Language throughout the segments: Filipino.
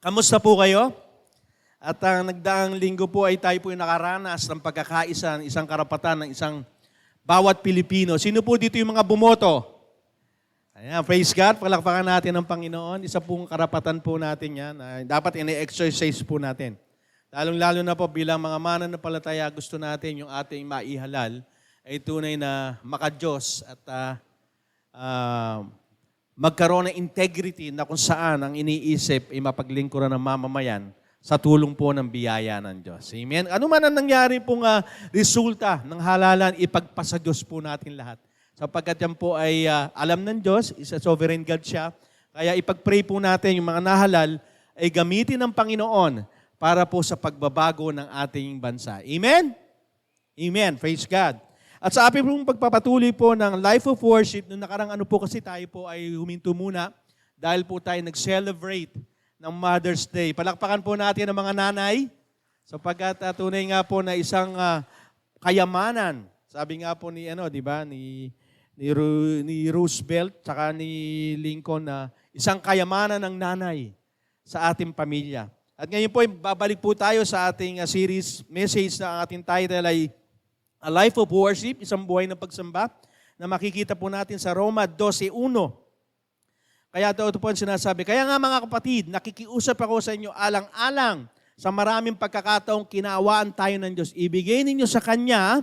Kamusta po kayo? At ang nagdaang linggo po ay tayo po yung nakaranas ng pagkakaisa, ng isang karapatan ng isang bawat Pilipino. Sino po dito yung mga bumoto? Ayan, praise God, palakpakan natin ang Panginoon. Isa pong karapatan po natin yan. Dapat ine-exercise po natin. Lalong-lalo na po bilang mga mananampalataya, gusto natin yung ating maihalal ay tunay na maka-Diyos at magkaroon ng integrity na kung saan ang iniisip ay mapaglingkuran ng mamamayan sa tulong po ng biyaya ng Diyos. Amen? Ano man ang nangyari pong resulta ng halalan, ipagpasa Diyos po natin lahat. Sapagkat yan po ay alam ng Diyos, isa sovereign God siya. Kaya ipag-pray po natin yung mga nahalal ay gamitin ng Panginoon para po sa pagbabago ng ating bansa. Amen? Amen. Praise God. At sa ating pong pagpapatuloy po ng Life of Worship, nung nakarang ano po kasi tayo po ay huminto muna dahil po tayo nag-celebrate ng Mother's Day. Palakpakan po natin ang mga nanay sapagkat tunay nga po na isang kayamanan. Sabi nga po ni di ba, ni Roosevelt saka ni Lincoln na isang kayamanan ng nanay sa ating pamilya. At ngayon po babalik po tayo sa ating series message na ang ating title ay A Life of Worship, isang buhay ng pagsamba, na makikita po natin sa Roma 12:1. Kaya ito po ang sinasabi. Kaya nga mga kapatid, nakikiusap ako sa inyo alang-alang sa maraming pagkakataong kinaawaan tayo ng Diyos. Ibigay ninyo sa Kanya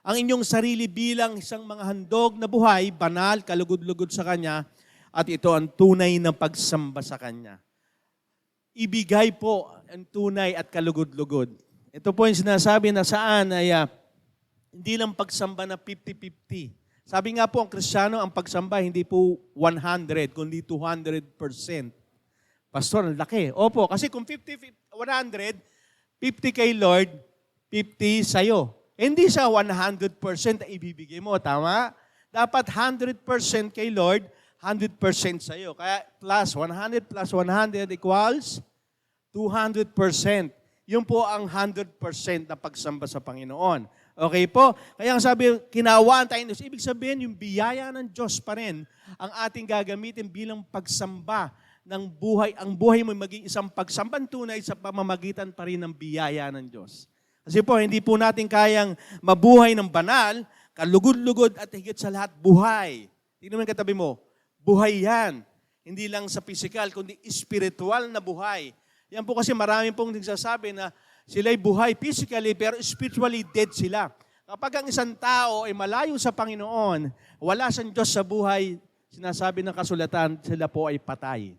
ang inyong sarili bilang isang mga handog na buhay, banal, kalugod-lugod sa Kanya, at ito ang tunay na pagsamba sa Kanya. Ibigay po ang tunay at kalugod-lugod. Ito po yung sinasabi na saan ay hindi lang pagsamba na 50-50. Sabi nga po ang Kristiyano, ang pagsamba hindi po 100, kundi 200%. Pastor, ang laki. Opo, kasi kung 100, 50 kay Lord, 50 sa'yo. Hindi sa 100% na ibibigay mo, tama? Dapat 100% kay Lord, 100% sa'yo. Kaya plus 100 equals 200%. Yun po ang 100% na pagsamba sa Panginoon. Okay po? Kaya ang sabi, kinawaan tayo ng Diyos. Ibig sabihin, yung biyaya ng Diyos pa rin ang ating gagamitin bilang pagsamba ng buhay. Ang buhay mo maging isang pagsambang tunay sa pamamagitan pa rin ng biyaya ng Diyos. Kasi po, hindi po natin kayang mabuhay ng banal, kalugod-lugod at higit sa lahat, buhay. Tingnan mo yung katabi mo, buhay yan. Hindi lang sa physical, kundi spiritual na buhay. Yan po kasi marami pong nagsasabi na sila'y buhay physically, pero spiritually dead sila. Kapag ang isang tao ay malayo sa Panginoon, wala siyang Diyos sa buhay, sinasabi ng kasulatan, sila po ay patay.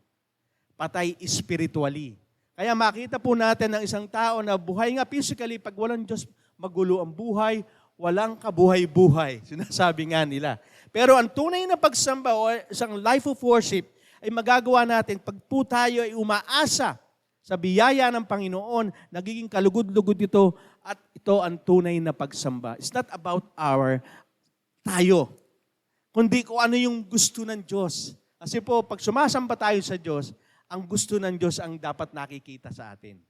Patay spiritually. Kaya makita po natin ng isang tao na buhay nga physically, pag walang Diyos, magulo ang buhay, walang kabuhay-buhay. Sinasabi nga nila. Pero ang tunay na pagsamba o isang life of worship ay magagawa natin pag po tayo ay umaasa sa biyaya ng Panginoon, nagiging kalugod-lugod ito at ito ang tunay na pagsamba. It's not about tayo, kundi kung ano yung gusto ng Diyos. Kasi po, pag sumasamba tayo sa Diyos, ang gusto ng Diyos ang dapat nakikita sa atin.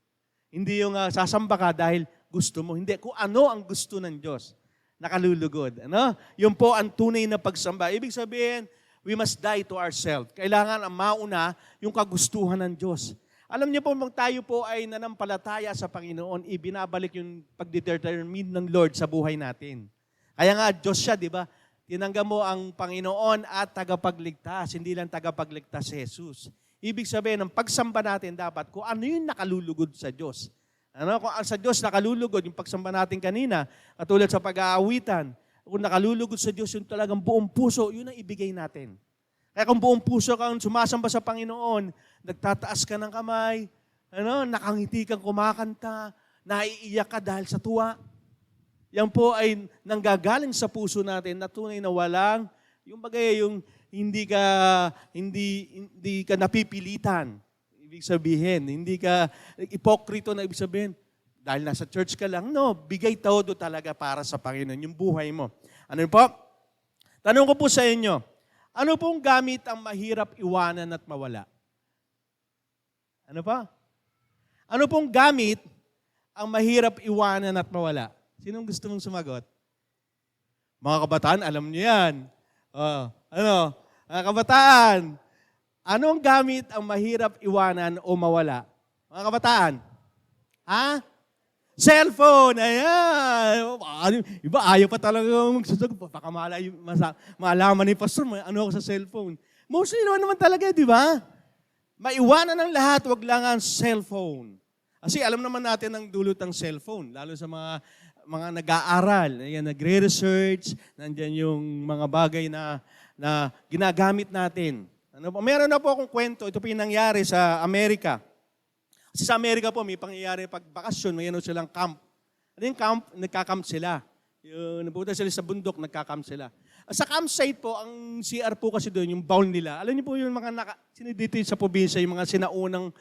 Hindi yung sasamba ka dahil gusto mo. Hindi, kung ano ang gusto ng Diyos. Nakalulugod. Yun po ang tunay na pagsamba. Ibig sabihin, we must die to ourselves. Kailangan ang mauna yung kagustuhan ng Diyos. Alam niyo po, tayo po ay nanampalataya sa Panginoon, ibinabalik yung pagdetermine ng Lord sa buhay natin. Kaya nga, Diyos siya, di ba? Tinanggap mo ang Panginoon at tagapagligtas, hindi lang tagapagligtas si Jesus. Ibig sabihin, ang pagsamba natin dapat kung ano yung nakalulugod sa Diyos. Kung sa Diyos nakalulugod, yung pagsamba natin kanina, katulad sa pag-aawitan, kung nakalulugod sa Diyos yung talagang buong puso, yun ang ibigay natin. Kaya kung buong puso kang sumasamba sa Panginoon, nagtataas ka ng kamay, nakangiti kang kumakanta, naiiyak ka dahil sa tuwa. Yan po ay nanggagaling sa puso natin na tunay na walang, yung bagay, yung hindi ka napipilitan. Ibig sabihin, hindi ka ipokrito na ibig sabihin, dahil nasa church ka lang. No, bigay todo talaga para sa Panginoon, yung buhay mo. Ano po? Tanong ko po sa inyo, ano pong gamit ang mahirap iwanan at mawala? Ano pa? Ano pong gamit ang mahirap iwanan at mawala? Sinong gusto mong sumagot? Mga kabataan, alam niyo yan. Mga kabataan, Anong gamit ang mahirap iwanan o mawala? Mga kabataan? Ha? Cellphone! Ayan! Iba, ayaw pa talaga magsasagot. Baka malaman ni Pastor, ano ako sa cellphone. Mostly naman talaga, di ba? Maiwanan ng lahat, wag lang ang cellphone. Kasi alam naman natin ang dulot ng cellphone, lalo sa mga nag-aaral, ayan, nagre-research, nandiyan yung mga bagay na ginagamit natin. Meron na po akong kwento, ito po yung nangyari sa Amerika. Kasi sa Amerika po, may pangyayari pag bakasyon, may silang camp. Ano yung camp? Nagka-camp sila. Napunta sila sa bundok, nagka-camp sila. Sa campsite po, ang CR po kasi doon, yung bowl nila. Alam niyo po yung mga dito sa probinsya, yung mga sinaunang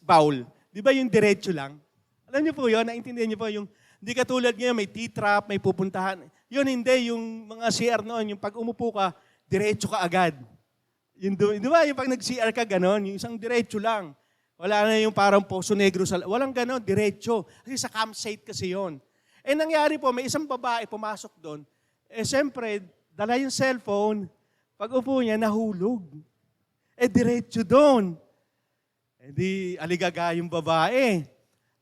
bowl. Di ba yung diretso lang? Alam niyo po yun, naintindihan niyo po yung, hindi katulad ngayon, may T-trap, may pupuntahan. Yun hindi, yung mga CR noon, yung pag umupo ka, diretso ka agad. Yung, di ba, yung pag nag-CR ka, ganon, yung isang diretso lang. Wala na yung parang poso negro sa... Walang ganon, diretso. Kasi sa campsite kasi yon. Nangyari po, may isang babae pumasok doon. Siyempre, dala yung cellphone. Pag upo niya, nahulog. Diretso doon. Di aligaga yung babae.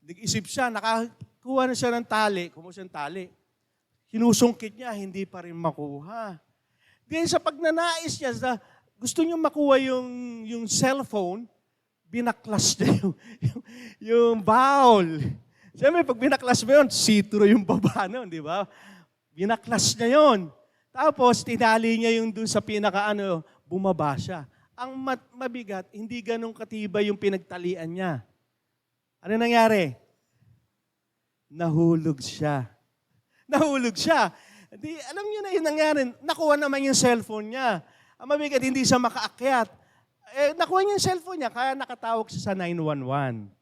Nag-isip siya, nakakuha na siya ng tali. Kumuha siya ng tali. Sinusungkit niya, hindi pa rin makuha. Then sa pagnanais niya, gusto niyo makuha yung cellphone, binaklas niya yung bowl. Siyempre, pag binaklas mo yun, sitro yung baba nun, di ba? Binaklas niya yun. Tapos, tinali niya yung dun sa bumaba siya. Ang mabigat, hindi ganun katibay yung pinagtalian niya. Ano nangyari? Nahulog siya. Nahulog siya. Di, alam niyo na yung nangyari. Nakuha naman yung cellphone niya. Ang mabigat, hindi siya makaakyat. Nakuha niya yung cellphone niya, kaya nakatawag siya sa 911.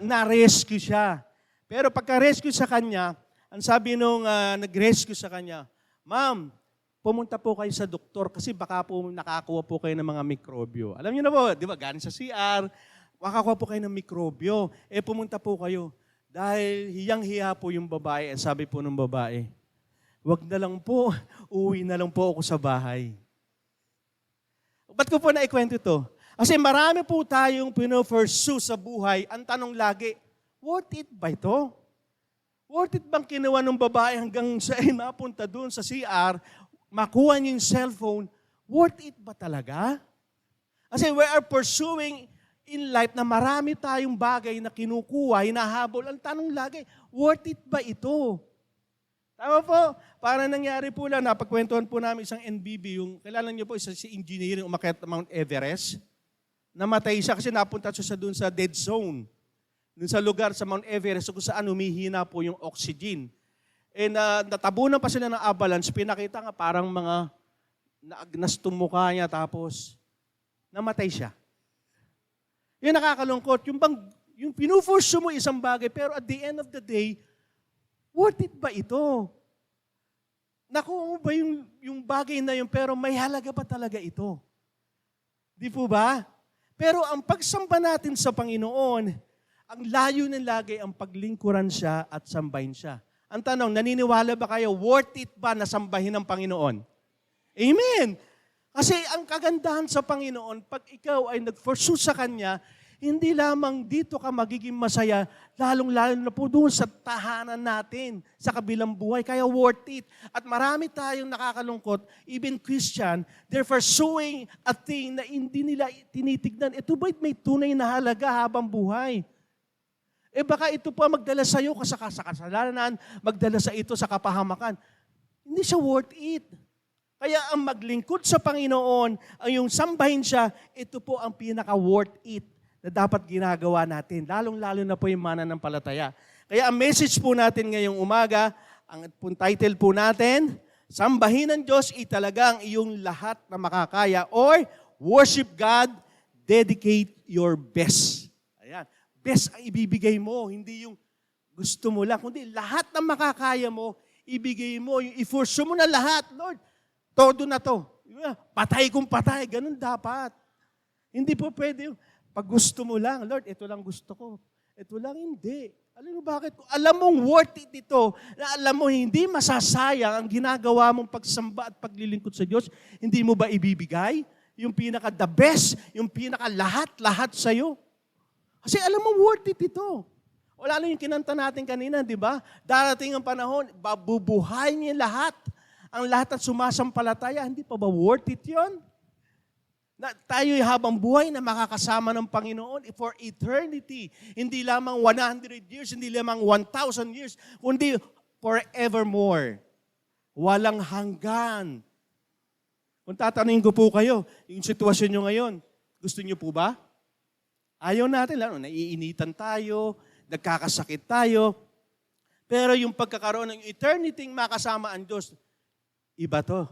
Na-rescue siya. Pero pagka-rescue sa kanya, ang sabi nung nag-rescue sa kanya, Ma'am, pumunta po kayo sa doktor kasi baka po nakakuha po kayo ng mga mikrobyo. Alam niyo na po, di ba, galing sa CR, makakuha po kayo ng mikrobyo. Pumunta po kayo. Dahil hiyang-hiya po yung babae, sabi po ng babae, wag na lang po, uwi na lang po ako sa bahay. Ba't ko po naikwento ito? Kasi marami po tayong pino-pursue sa buhay. Ang tanong lagi, worth it ba ito? Worth it bang kinuha ng babae hanggang sa mapunta doon sa CR, makuha niya yung cellphone, worth it ba talaga? Kasi we are pursuing in life na marami tayong bagay na kinukuha, hinahabol. Ang tanong lagi, worth it ba ito? Tama po, para nangyari po lang, napagkwentuhan po namin isang NBB, yung kilala niyo po, si engineering umakyat ng Mount Everest. Namatay siya kasi napunta siya doon sa dead zone. Doon sa lugar sa Mount Everest kung saan humihina po yung oxygen. Natabunan pa sila ng avalanche, pinakita nga parang mga naagnas mukha niya tapos namatay siya. Yung nakakalungkot, yung pinuforce mo isang bagay pero at the end of the day, worth it ba ito? Nakuha mo ba yung bagay na yun pero may halaga ba talaga ito? Di po ba? Pero ang pagsamba natin sa Panginoon, ang layo ng lagi ang paglingkuran siya at sambahin siya. Ang tanong, naniniwala ba kayo, worth it ba na sambahin ng Panginoon? Amen! Kasi ang kagandahan sa Panginoon, pag ikaw ay nag-pursue sa Kanya, hindi lamang dito ka magiging masaya, lalong-lalo na po doon sa tahanan natin, sa kabilang buhay, kaya worth it. At marami tayong nakakalungkot, even Christian, they're pursuing a thing na hindi nila tinitignan. Ito ba'y may tunay na halaga habang buhay? Baka ito pa magdala sa iyo sa kasalanan, magdala sa ito sa kapahamakan. Hindi siya worth it. Kaya ang maglingkod sa Panginoon, ang yung sambahin siya, ito po ang pinaka-worth it na dapat ginagawa natin. Lalong-lalo na po yung mananampalataya. Kaya ang message po natin ngayong umaga, ang title po natin, Sambahin ng Diyos italagang iyong lahat na makakaya or worship God, dedicate your best. Ayan. Best ang ibibigay mo, hindi yung gusto mo lang, kundi lahat na makakaya mo, ibigay mo, yung i-force mo na lahat, Lord, todo na to. Patay kung patay, ganun dapat. Hindi po pwede yung, pag gusto mo lang, Lord, ito lang gusto ko. Ito lang hindi. Alam mo bakit? Alam mong worth it ito, na alam mo hindi masasayang ang ginagawa mong pagsamba at paglilingkod sa Diyos, hindi mo ba ibibigay? yung pinaka-the best, yung pinaka-lahat-lahat sa'yo. Kasi alam mo, worth it ito. Wala na yung kinanta natin kanina, di ba? Darating ang panahon, babubuhay niya lahat. Ang lahat at sumasampalataya, hindi pa ba worth it yun? Na tayo'y habang buhay na makakasama ng Panginoon for eternity. Hindi lamang 100 years, hindi lamang 1,000 years, kundi forevermore. Walang hanggan. Kung tatanungin ko po kayo, yung sitwasyon nyo ngayon, gusto nyo po ba? Ayaw natin, naiinitan tayo, nagkakasakit tayo. Pero yung pagkakaroon ng eternity makasama ang Diyos, iba to.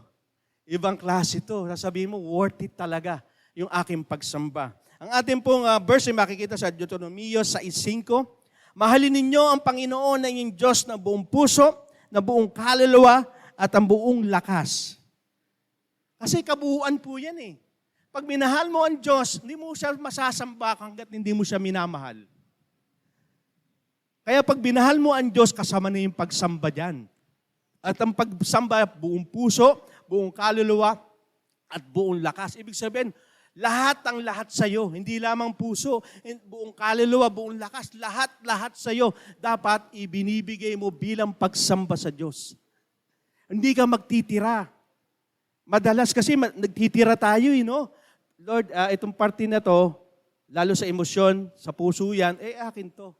Ibang klase to. Sasabihin mo, worth it talaga yung aking pagsamba. Ang ating pong verse ay makikita sa Deuteronomy 6:5. Mahalin ninyo ang Panginoon na inyong Diyos na buong puso, na buong kaluluwa, at ang buong lakas. Kasi kabuuan po yan eh. Pag minahal mo ang Diyos, hindi mo siya masasamba hanggat hindi mo siya minamahal. Kaya pag binahal mo ang Diyos, kasama na yung pagsamba dyan. At ang pagsamba, buong puso, buong kaluluwa, at buong lakas. Ibig sabihin, lahat ang lahat sa'yo. Hindi lamang puso, buong kaluluwa, buong lakas, lahat sa'yo. Dapat ibinibigay mo bilang pagsamba sa Diyos. Hindi ka magtitira. Madalas kasi nagtitira tayo, no? Lord, itong parte na to, lalo sa emosyon, sa puso yan, akin to.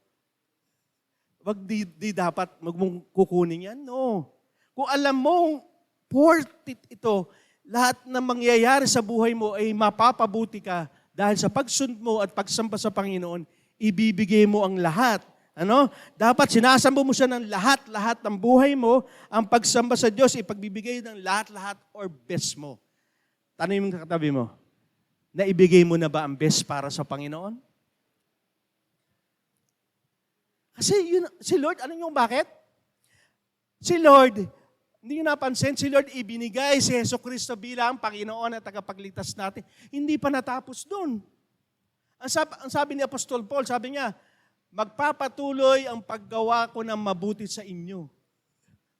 Wag di dapat mong kukunin yan. No. Kung alam mo, worth it ito, lahat na mangyayari sa buhay mo ay mapapabuti ka dahil sa pagsund mo at pagsamba sa Panginoon, ibibigay mo ang lahat. Ano? Dapat sinasamba mo siya ng lahat ng buhay mo, ang pagsamba sa Diyos, ipagbibigay ng lahat or best mo. Tanong mo katabi mo, naibigay mo na ba ang best para sa Panginoon? Kasi si Lord, alam niyo bakit? Si Lord, hindi niyo napansin, si Lord ibinigay si Jesucristo bilang Panginoon at tagapagligtas natin. Hindi pa natapos doon. Ang sabi ni Apostol Paul, sabi niya, magpapatuloy ang paggawa ko ng mabuti sa inyo.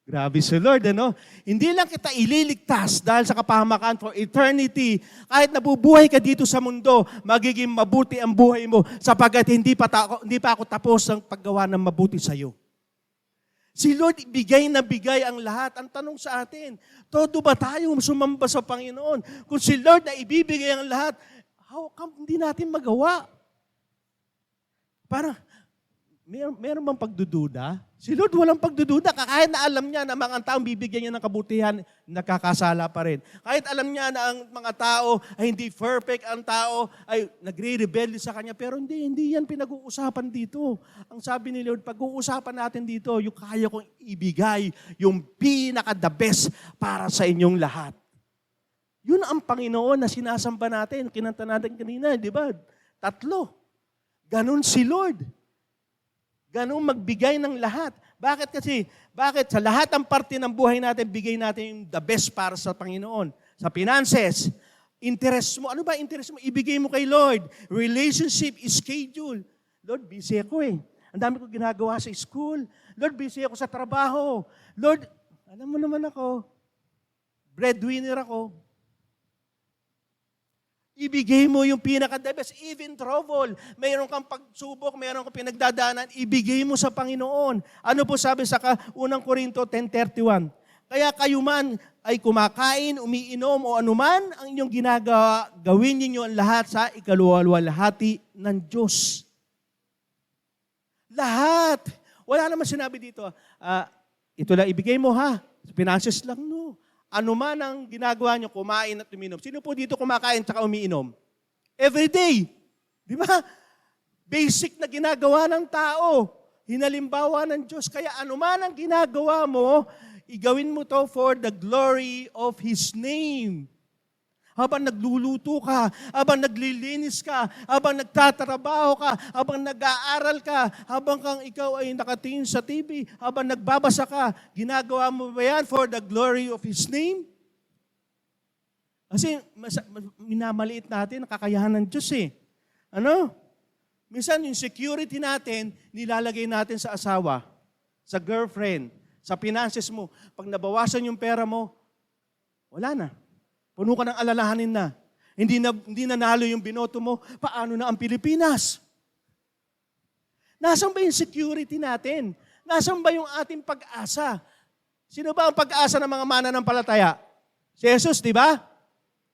Grabe si Lord, ano? Hindi lang kita ililigtas dahil sa kapahamakan for eternity. Kahit nabubuhay ka dito sa mundo, magiging mabuti ang buhay mo sapagkat hindi pa ako tapos ang paggawa ng mabuti sa iyo. Si Lord, bigay na bigay ang lahat. Ang tanong sa atin, todo ba tayo sumamba sa Panginoon? Kung si Lord na ibibigay ang lahat, how come hindi natin magawa? Parang, meron bang pagdududa? Si Lord walang pagdududa. Kahit na alam niya na mga taong bibigyan niya ng kabutihan, nakakasala pa rin. Kahit alam niya na ang mga tao ay hindi perfect, ang tao ay nagre-rebelde sa Kanya, pero hindi yan pinag-uusapan dito. Ang sabi ni Lord, pag-uusapan natin dito, yung kaya kong ibigay, yung pinaka-the best para sa inyong lahat. Yun ang Panginoon na sinasamba natin, kinanta natin kanina, di ba? 3. Ganon si Lord. Ganun magbigay ng lahat. Bakit kasi? Bakit? Sa lahat ng parte ng buhay natin, bigay natin yung the best para sa Panginoon. Sa finances, interest mo. Ano ba interest mo? Ibigay mo kay Lord. Relationship, schedule. Lord, busy ako eh. Ang dami ko ginagawa sa school. Lord, busy ako sa trabaho. Lord, alam mo naman ako, breadwinner ako. Ibigay mo yung pinaka-the best, even trouble. Mayroon kang pagsubok, mayroon kang pinagdadaanan, ibigay mo sa Panginoon. Ano po sabi sa 1 Corinto 10:31? Kaya kayo man ay kumakain, umiinom o anuman ang inyong ginagawa, gawin ninyo ang lahat sa ikaluwalhati ng Diyos. Lahat. Wala naman sinabi dito, ito lang ibigay mo ha. Finances lang, no. Ano man ang ginagawa nyo, kumain at uminom. Sino po dito kumakain at umiinom? Every day. Di ba? Basic na ginagawa ng tao. Hinalimbawa ng Diyos. Kaya ano man ang ginagawa mo, igawin mo to for the glory of His name. Habang nagluluto ka, habang naglilinis ka, habang nagtatrabaho ka, habang nag-aaral ka, habang ikaw ay nakatingin sa TV, habang nagbabasa ka, ginagawa mo ba yan for the glory of His name? Kasi minamaliit natin ang kakayahan ng Diyos eh. Ano? Minsan yung security natin, nilalagay natin sa asawa, sa girlfriend, sa finances mo. Pag nabawasan yung pera mo, wala na. Puno ka ng alalahanin na. Hindi nanalo yung binoto mo, paano na ang Pilipinas? Nasaan ba yung security natin? Nasaan ba yung ating pag-asa? Sino ba ang pag-asa ng mga mananampalataya? Si Jesus, di ba?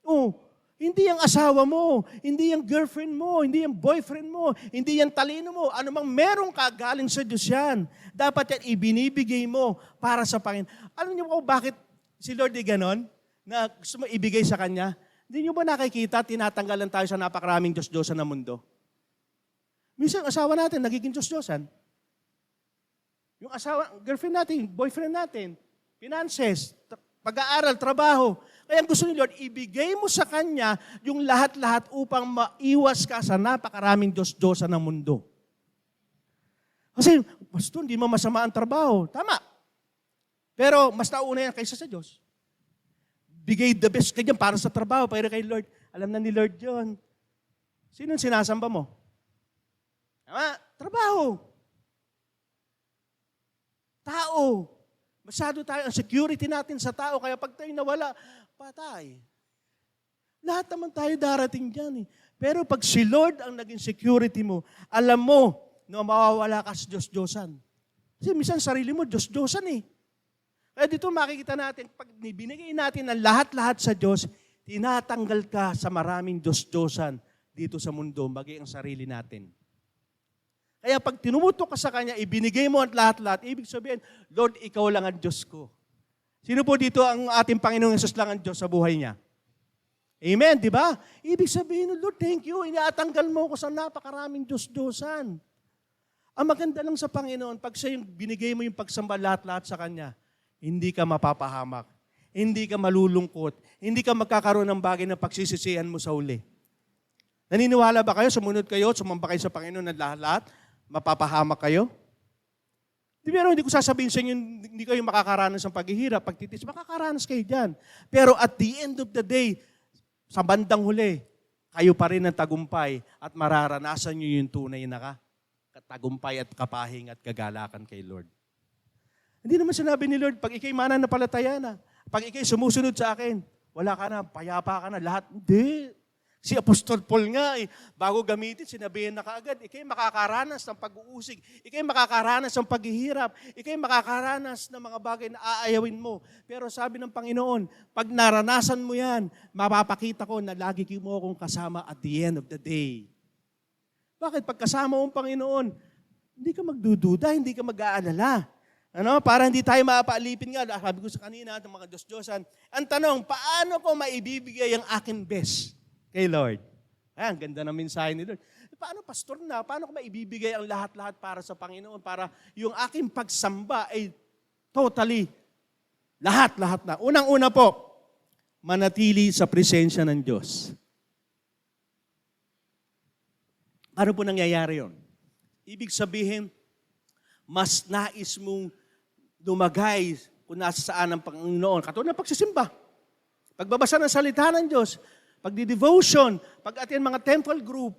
Oh, hindi yung asawa mo, hindi yung girlfriend mo, hindi yung boyfriend mo, hindi yung talino mo. Ano mang meron ka, galing sa Diyos yan. Dapat yan ibinibigay mo para sa Panginoon. Alam niyo po bakit si Lord ay ganon? Na gusto mo ibigay sa Kanya? Hindi niyo ba nakikita, tinatanggalan tayo sa napakaraming Diyos-Diyosan na mundo? Minsan, asawa natin, nagiging Diyos-Diyosan. Yung asawa, girlfriend natin, boyfriend natin, finances, pag-aaral, trabaho. Kaya gusto ni Lord, ibigay mo sa Kanya yung lahat-lahat upang maiwas ka sa napakaraming Diyos-Diyosan na mundo. Kasi, Pastor, hindi mo masama ang trabaho. Tama. Pero, mas nauna yan kaysa sa Diyos. Bigay the best ka dyan para sa trabaho, pero kay Lord, alam na ni Lord yun. Sino sinasamba mo? Tama? Trabaho. Tao. Masyado tayo, ang security natin sa tao, kaya pag tayo nawala, patay. Lahat naman tayo darating dyan. Pero pag si Lord ang naging security mo, alam mo na mawawala ka sa Diyos-Diyosan. Kasi minsan sarili mo, Diyos-Diyosan eh. Kaya dito makikita natin, pag binigay natin ang lahat-lahat sa Diyos, tinatanggal ka sa maraming Diyos-Diyosan dito sa mundo, maging ang sarili natin. Kaya pag tinumutok ka sa Kanya, ibinigay mo ang lahat-lahat, ibig sabihin, Lord, Ikaw lang ang Diyos ko. Sino po dito ang ating Panginoong Yesus lang ang Diyos sa buhay niya? Amen, di ba? Ibig sabihin, Lord, thank you, inatanggal mo ko sa napakaraming Diyos-Diyosan. Ang maganda lang sa Panginoon, pag siya yung binigay mo yung pagsamba lahat-lahat sa Kanya, hindi ka mapapahamak, hindi ka malulungkot, hindi ka magkakaroon ng bagay na pagsisisihan mo sa uli. Naniniwala ba kayo, sumunod kayo, sumamba kayo sa Panginoon na lahat-lahat, mapapahamak kayo? Pero hindi ko sasabihin sa inyo, hindi kayo makakaranas ng paghihirap, pagtitis, makakaranas kayo dyan. Pero at the end of the day, sa bandang huli, kayo pa rin ang tagumpay at mararanasan nyo yung tunay na tagumpay at kapahing at kagalakan kay Lord. Hindi naman sinabi ni Lord, pag ikay mananampalataya na, pag ikay sumusunod sa akin, wala ka na, payapa ka na, lahat. Hindi. Si Apostol Paul nga, bago gamitin, sinabihin na kaagad, ikay makakaranas ng pag-uusig, ikay makakaranas ng paghihirap, ikay makakaranas ng mga bagay na aayawin mo. Pero sabi ng Panginoon, pag naranasan mo yan, mapapakita ko na lagi mo akong kasama at the end of the day. Bakit? Pag kasama mo ang Panginoon, hindi ka magdududa, hindi ka mag-aalala. Para hindi tayo mapaalipin nga, sabi ko sa kanina, ng mga Diyos-Diyosan. Ang tanong, paano ko maibibigay ang aking best kay Lord? Ang ganda ng mensahe ni Lord. Paano, pastor na? Paano ko maibibigay ang lahat-lahat para sa Panginoon? Para yung aking pagsamba ay totally lahat-lahat na. Unang-una po, manatili sa presensya ng Diyos. Ano po nangyayari yun? Ibig sabihin, mas nais mong lumagay kung nasa saan ang Panginoon. Katulad ng pagsisimba. Pagbabasa ng salita ng Diyos, pagdi-devotion, pag-attend mga temple group.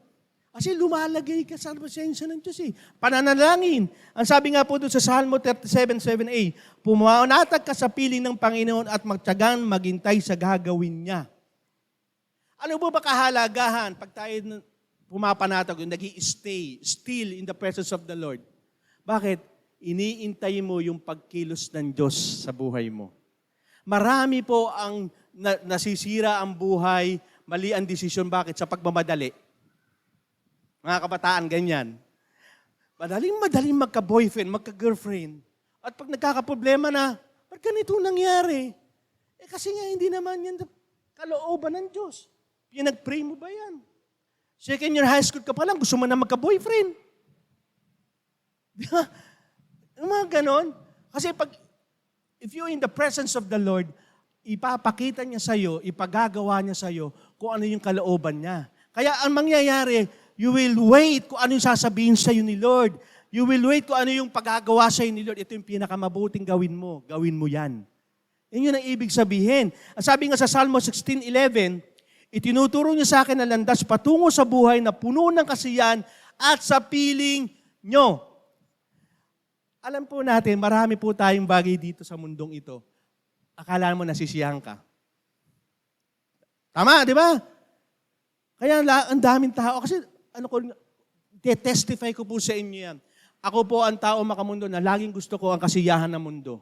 Kasi lumalagay ka sa presensya ng Diyos eh. Pananalangin. Ang sabi nga po doon sa Salmo 37:7a, pumanatag ka sa piling ng Panginoon at magtiyagang maghintay sa gagawin niya. Ano ba kahalagahan pag tayo pumapanatag, nag-i-stay, still in the presence of the Lord? Bakit? Iniintay mo yung pagkilos ng Diyos sa buhay mo. Marami po ang nasisira ang buhay, mali ang desisyon. Bakit? Sa pagmamadali. Mga kabataan, ganyan. Madaling magka-boyfriend, magka-girlfriend. At pag nagkakaproblema na, ba't ganito nangyari? Kasi nga hindi naman yan kalooban ng Diyos. Pinag-pray mo ba yan? Second year high school ka pa lang, gusto mo na magka-boyfriend. Di ba? Yung mga ganon. Kasi if you're in the presence of the Lord, ipapakita niya sa'yo, ipagagawa niya sa'yo kung ano yung kalooban niya. Kaya ang mangyayari, you will wait kung ano yung sasabihin sa'yo ni Lord. You will wait kung ano yung pagagawa sa'yo ni Lord. Ito yung pinakamabuting gawin mo. Gawin mo yan. Yun ang ibig sabihin. Ang sabi nga sa Salmo 16:11, itinuturo niya sa akin na landas patungo sa buhay na puno ng kasiyahan at sa piling nyo. Alam po natin, marami po tayong bagay dito sa mundong ito. Akala mo nasisiyahan ka. Tama, di ba? Kaya ang daming tao, kasi testify ko po sa inyo yan. Ako po ang tao makamundo na laging gusto ko ang kasiyahan ng mundo.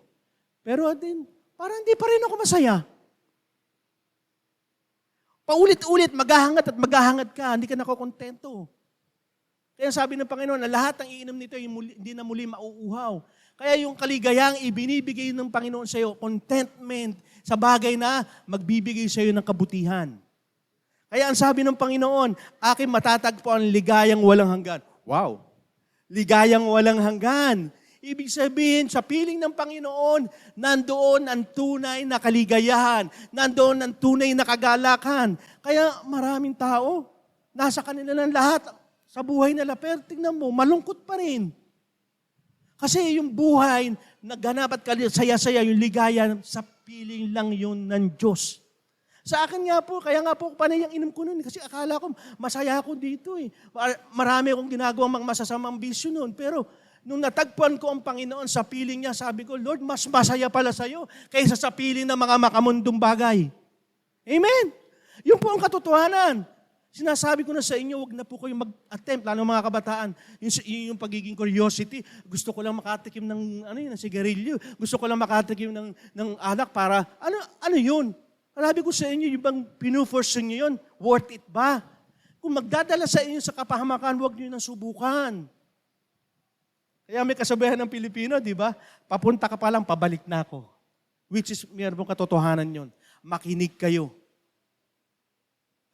Pero din, parang hindi pa rin ako masaya. Paulit-ulit, maghahangat ka, hindi ka nakokontento. Kaya sabi ng Panginoon na lahat ng iinom nito hindi na muli mauuhaw. Kaya yung kaligayang ibinibigay ng Panginoon sa iyo, contentment sa bagay na magbibigay sa iyo ng kabutihan. Kaya ang sabi ng Panginoon, aking matatagpo ang ligayang walang hanggan. Wow! Ligayang walang hanggan. Ibig sabihin, sa piling ng Panginoon, nandoon ang tunay na kaligayahan. Nandoon ang tunay na kagalakan. Kaya maraming tao, nasa kanila ng lahat, sa buhay nila, pero tingnan mo, malungkot pa rin. Kasi yung buhay, naganap at saya-saya, yung ligaya, sa piling lang yun ng Diyos. Sa akin nga po, kaya nga po panay ang inom ko noon. Kasi akala ko, masaya ako dito eh. Marami akong ginagawang mga masasamang bisyo noon. Pero nung natagpuan ko ang Panginoon sa piling niya, sabi ko, Lord, mas masaya pala sa'yo kaysa sa piling ng mga makamundong bagay. Amen? Yun po ang katotohanan. Sinasabi ko na sa inyo, huwag na po kayo mag-attempt, lalo mga kabataan. Yung pagiging curiosity, gusto ko lang makatikim ng sigarilyo. Gusto ko lang makatikim ng alak para, ano yun? Sabi ko sa inyo, yung bang pinuforce nyo yun, worth it ba? Kung magdadala sa inyo sa kapahamakan, huwag nyo nang subukan. Kaya may kasabihan ng Pilipino, di ba? Papunta ka pa lang, pabalik na ako. Which is, mayroon pong katotohanan yun. Makinig kayo.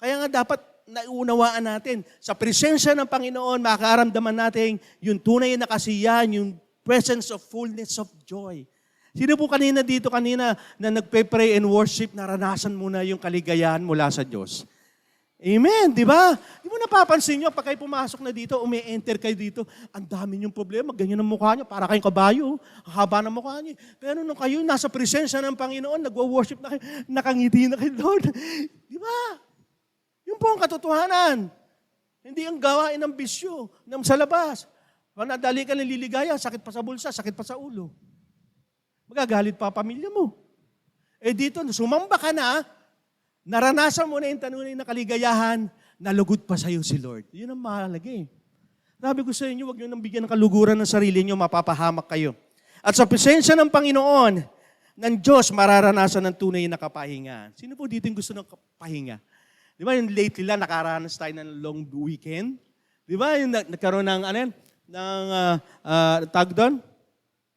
Kaya nga dapat nauunawaan natin, sa presensya ng Panginoon, makakaramdaman natin yung tunay na kasiyahan, yung presence of fullness of joy. Sino po kanina na nagpe-pray and worship, naranasan mo na yung kaligayahan mula sa Diyos? Amen, di ba? Di mo napapansin nyo, pag kayo pumasok na dito, umi-enter kayo dito, ang dami niyong problema, ganyan ang mukha niyo, para kayong kabayo, haba ng mukha niyo. Pero nung kayo nasa presensya ng Panginoon, nagwo-worship na kayo, nakangiti na kayo, Lord. Di ba? Yun po ang katotohanan. Hindi ang gawain ng bisyo, sa labas. Panadali ka naliligaya, sakit pa sa bulsa, sakit pa sa ulo. Magagalit pa pamilya mo. Dito, sumamba ka na, naranasan mo na yung tanunay na kaligayahan, nalugod pa sa'yo si Lord. Yun ang mahalaga eh. Sabi ko sa inyo, huwag nyo nang bigyan ng kaluguran ng sarili nyo, mapapahamak kayo. At sa presensya ng Panginoon, ng Diyos, mararanasan ng tunay na kapahinga. Sino po dito yung gusto ng kapahinga? Di ba yung lately lang, nakaranas tayo ng long weekend? Di ba yung nagkaroon ng, tag doon?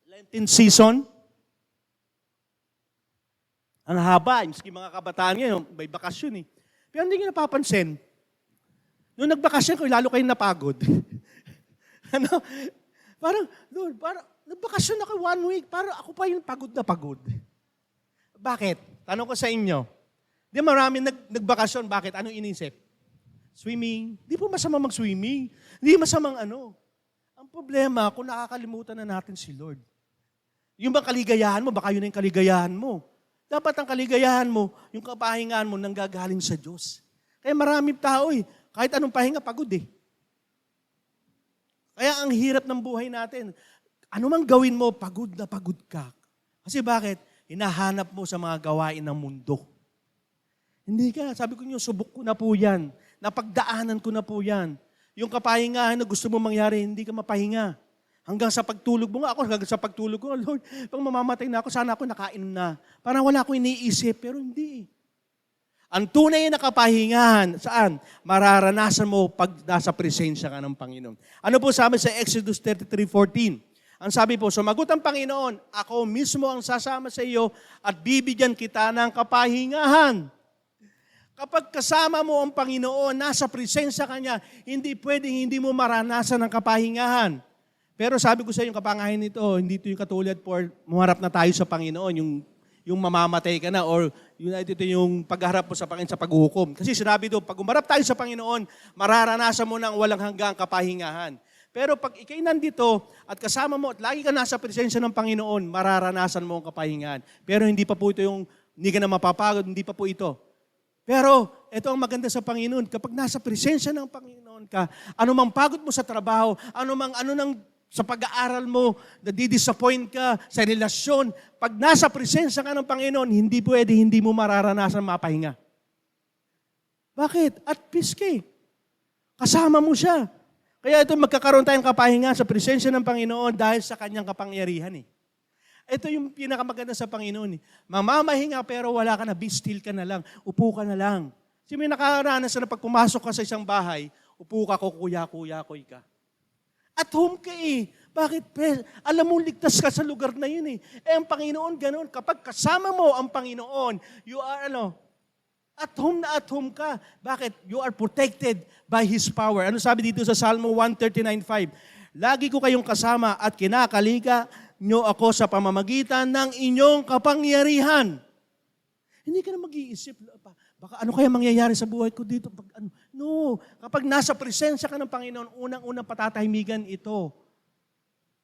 Lenten season? Ang haba, yung mga kabataan ngayon, may bakasyon eh. Pero hindi nyo napapansin, nung nagbakasyon ko, lalo kayong napagod. Parang, nagbakasyon ako 1 week, parang ako pa yung pagod na pagod. Bakit? Tanong ko sa inyo. Di marami nagbakasyon, bakit? Anong inisip? Swimming. Di po masama mag-swimming. Hindi masamang ano. Ang problema, kung nakakalimutan na natin si Lord. Yung bang kaligayahan mo, baka yun na yung kaligayahan mo. Dapat ang kaligayahan mo, yung kapahingaan mo, nanggagaling sa Diyos. Kaya maraming tao kahit anong pahinga, pagod eh. Kaya ang hirap ng buhay natin, ano mang gawin mo, pagod na pagod ka. Kasi bakit? Hinahanap mo sa mga gawain ng mundo. Hindi ka, sabi ko niyo, subok ko na po yan. Napagdaanan ko na po yan. Yung kapahingahan na gusto mo mangyari, hindi ka mapahinga. Hanggang sa pagtulog mo nga ako, hanggang sa pagtulog ko, Lord, pag mamamatay na ako, sana ako nakain na. Parang wala akong iniisip, pero hindi. Ang tunay na kapahingahan, saan? Mararanasan mo pag nasa presensya ka ng Panginoon. Ano po sabi sa Exodus 33:14? Ang sabi po, sumagot ang Panginoon, ako mismo ang sasama sa iyo at bibigyan kita ng kapahingahan. Kapag kasama mo ang Panginoon, nasa presensya ka niya, hindi pwedeng hindi mo maranasan ang kapahingahan. Pero sabi ko sa inyo, kapangahin nito, hindi ito yung katulad for muharap na tayo sa Panginoon, yung mamamatay ka na, or ito yung pagharap mo sa Panginoon sa paghuhukom. Kasi sinabi doon, pag umarap tayo sa Panginoon, mararanasan mo ng walang hanggang kapahingahan. Pero pag ikay nandito at kasama mo at lagi ka nasa presensya ng Panginoon, mararanasan mo ang kapahingahan. Pero hindi pa po ito hindi ka na mapapagod, hindi pa po ito. Pero ito ang maganda sa Panginoon, kapag nasa presensya ng Panginoon ka, anumang pagod mo sa trabaho, sa pag-aaral mo, nadi-disappoint ka sa relasyon, pag nasa presensya ka ng Panginoon, hindi pwede, hindi mo mararanasan mapahinga. Bakit? At peace ka eh. Kasama mo siya. Kaya ito magkakaroon tayong kapahinga sa presensya ng Panginoon dahil sa kanyang kapangyarihan eh. Ito yung pinakamaganda sa Panginoon eh. Mamamahinga pero wala ka na, be still ka na lang, upo ka na lang. Kasi may nakaranas na pag pumasok ka sa isang bahay, upo ka, kuya-kuya-kuy ka. At home ka eh. Bakit? Alam mo, ligtas ka sa lugar na yun eh. Ang Panginoon ganun. Kapag kasama mo ang Panginoon, you are at home ka. Bakit? You are protected by His power. Ano sabi dito sa Salmo 139:5? Lagi ko kayong kasama at kinakaliga nyo ako sa pamamagitan ng inyong kapangyarihan. Hindi ka na mag-iisip, baka ano kaya mangyayari sa buhay ko dito? No, kapag nasa presensya ka ng Panginoon, unang-unang patatahimigan ito.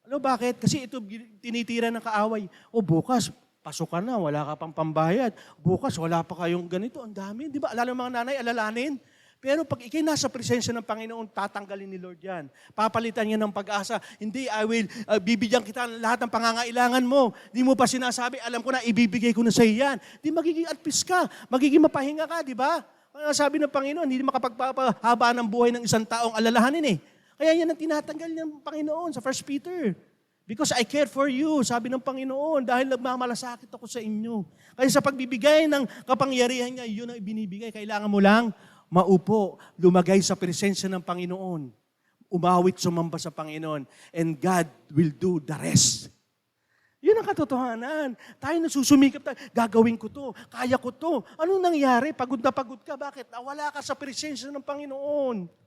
Ano bakit? Kasi ito tinitira ng kaaway. O bukas, pasok ka na, wala ka pang pambayad. Bukas, wala pa kayong ganito. Ang dami, di ba? Alala ng mga nanay, alalanin. Pero pag ikay nasa presensya ng Panginoon, tatanggalin ni Lord yan. Papalitan niya ng pag-asa. Hindi, bibigyan kita ng lahat ng pangangailangan mo. Di mo pa sinasabi, alam ko na, ibibigay ko na sa iyan. Di magiging at peace ka, magiging mapahinga ka, di ba? Kaya sabi ng Panginoon, hindi makapagpapahaba ng buhay ng isang taong alalahanin eh. Kaya yan ang tinatanggal ng Panginoon sa 1 Peter. Because I care for you, sabi ng Panginoon, dahil nagmamalasakit ako sa inyo. Kaya sa pagbibigay ng kapangyarihan niya, yun ang ibinibigay. Kailangan mo lang maupo, lumagay sa presensya ng Panginoon, umawit, sumamba sa Panginoon, and God will do the rest. Yun ang katotohanan. Tayo nasusumikap tayo, gagawin ko to, kaya ko to. Anong nangyari? Pagod na pagod ka. Bakit? Wala ka sa presensya ng Panginoon.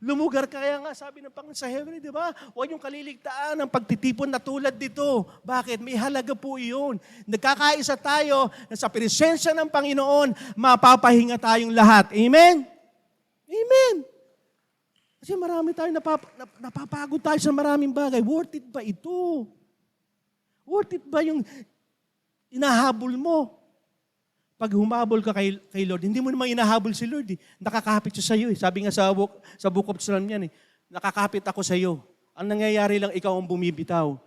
Lumugar ka, kaya nga sabi ng Panginoon sa Heavenly, di ba? Huwag yung kaliligtaan ng pagtitipon na tulad dito. Bakit? May halaga po iyon. Nagkakaisa tayo na sa presensya ng Panginoon, mapapahinga tayong lahat. Amen? Amen. Kasi marami tayo napapagod tayo sa maraming bagay. Worth it ba ito? Worth it ba yung inahabol mo? Pag humabol ka kay Lord, hindi mo naman inahabol si Lord. Nakakapit siya sa iyo. Sabi nga sa Book of Psalm yan, nakakapit ako sa iyo. Ang nangyayari lang, ikaw ang bumibitaw.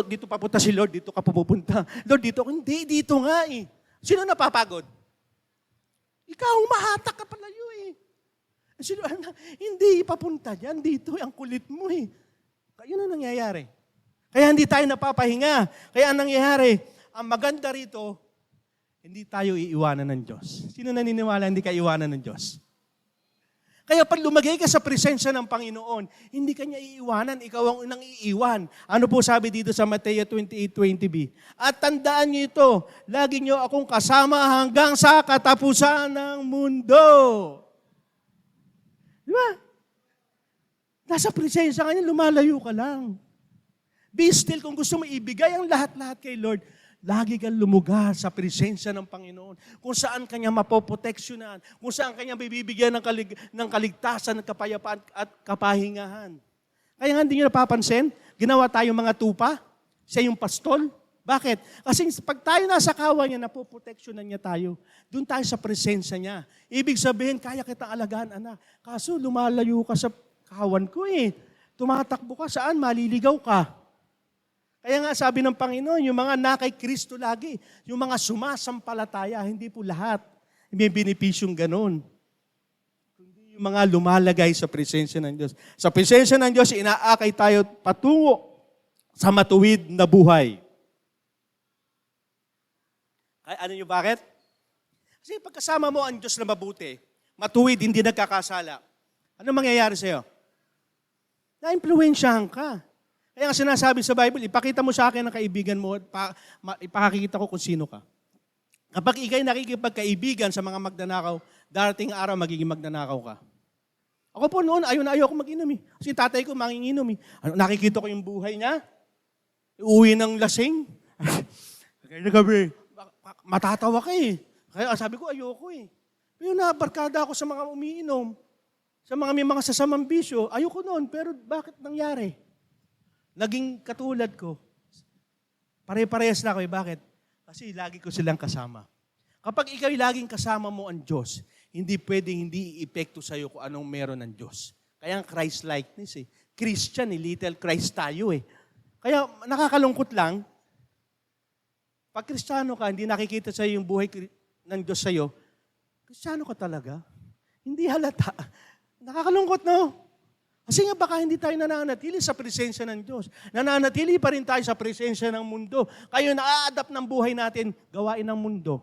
Dito papunta si Lord, dito ka pupunta. Lord, dito. Hindi, dito nga eh. Sino napapagod? Ikaw, mahatak ka palayo eh. Sino, hindi, papunta dyan. Dito, ang kulit mo eh. Yun ang nangyayari. Kaya hindi tayo napapahinga. Kaya ang nangyayari, ang maganda rito, hindi tayo iiwanan ng Diyos. Sino naniniwala hindi ka iiwanan ng Diyos? Kaya pag lumagay ka sa presensya ng Panginoon, hindi ka niya iiwanan, ikaw ang unang iiwan. Ano po sabi dito sa Mateo 28:20b? At tandaan niyo ito, lagi niyo akong kasama hanggang sa katapusan ng mundo. Di ba? Nasa presensya ka niya, lumalayo ka lang. Be still kung gusto mo ibigay ang lahat-lahat kay Lord. Lagi kang lumugar sa presensya ng Panginoon. Kung saan kanya mapoproteksyonan, kung saan kanya bibigyan ng kaligtasan, ng kapayapaan at kapahingahan. Kaya nga hindi nyo napapansin, ginawa tayong mga tupa, siya yung pastol. Bakit? Kasi pag tayo nasa kawan niya, napoproteksyonan niya tayo. Doon tayo sa presensya niya. Ibig sabihin, kaya kitang alagaan, anak. Kaso lumalayo ka sa kawan ko eh. Tumatakbo ka, saan? Maliligaw ka. Kaya nga sabi ng Panginoon, yung mga na kay Kristo lagi, yung mga sumasampalataya, hindi po lahat. May benepisyong ganun. Kundi yung mga lumalagay sa presensya ng Diyos. Sa presensya ng Diyos, inaakay tayo patungo sa matuwid na buhay. Ay, ano nyo bakit? Kasi pagkasama mo ang Diyos na mabuti, matuwid, hindi nagkakasala, ano mangyayari sa'yo? Na-impluensyahan ka. Kaya nga sinasabi sa Bible, ipakita mo sa akin ang kaibigan mo, ipakikita ko kung sino ka. Kapag ikay nakikipagkaibigan sa mga magnanakaw, darating araw magiging magnanakaw ka. Ako po noon, ayoko mag-inom eh. Kasi tatay ko manginginom eh. Nakikita ko yung buhay niya, uuwi ng lasing. Kaya gabi, matatawa ka eh. Kaya sabi ko, ayoko eh. Pero nabarkada ako sa mga umiinom, sa mga may mga sasamang bisyo, ayoko noon, pero bakit nangyari? Naging katulad ko. Pare-parehas na ako eh. Bakit? Kasi lagi ko silang kasama. Kapag ikaw laging kasama mo ang Diyos, hindi pwedeng hindi i-epekto sa'yo kung anong meron ng Diyos. Kaya ang Christ-likeness eh. Christian eh, little Christ tayo eh. Kaya nakakalungkot lang, pag Kristiyano ka, hindi nakikita sa'yo yung buhay ng Diyos sa'yo, Kristiyano ka talaga. Hindi halata. Nakakalungkot, no? Kasi nga baka hindi tayo nananatili sa presensya ng Diyos. Nananatili pa rin tayo sa presensya ng mundo. Kayo na-adapt ng buhay natin, gawain ng mundo.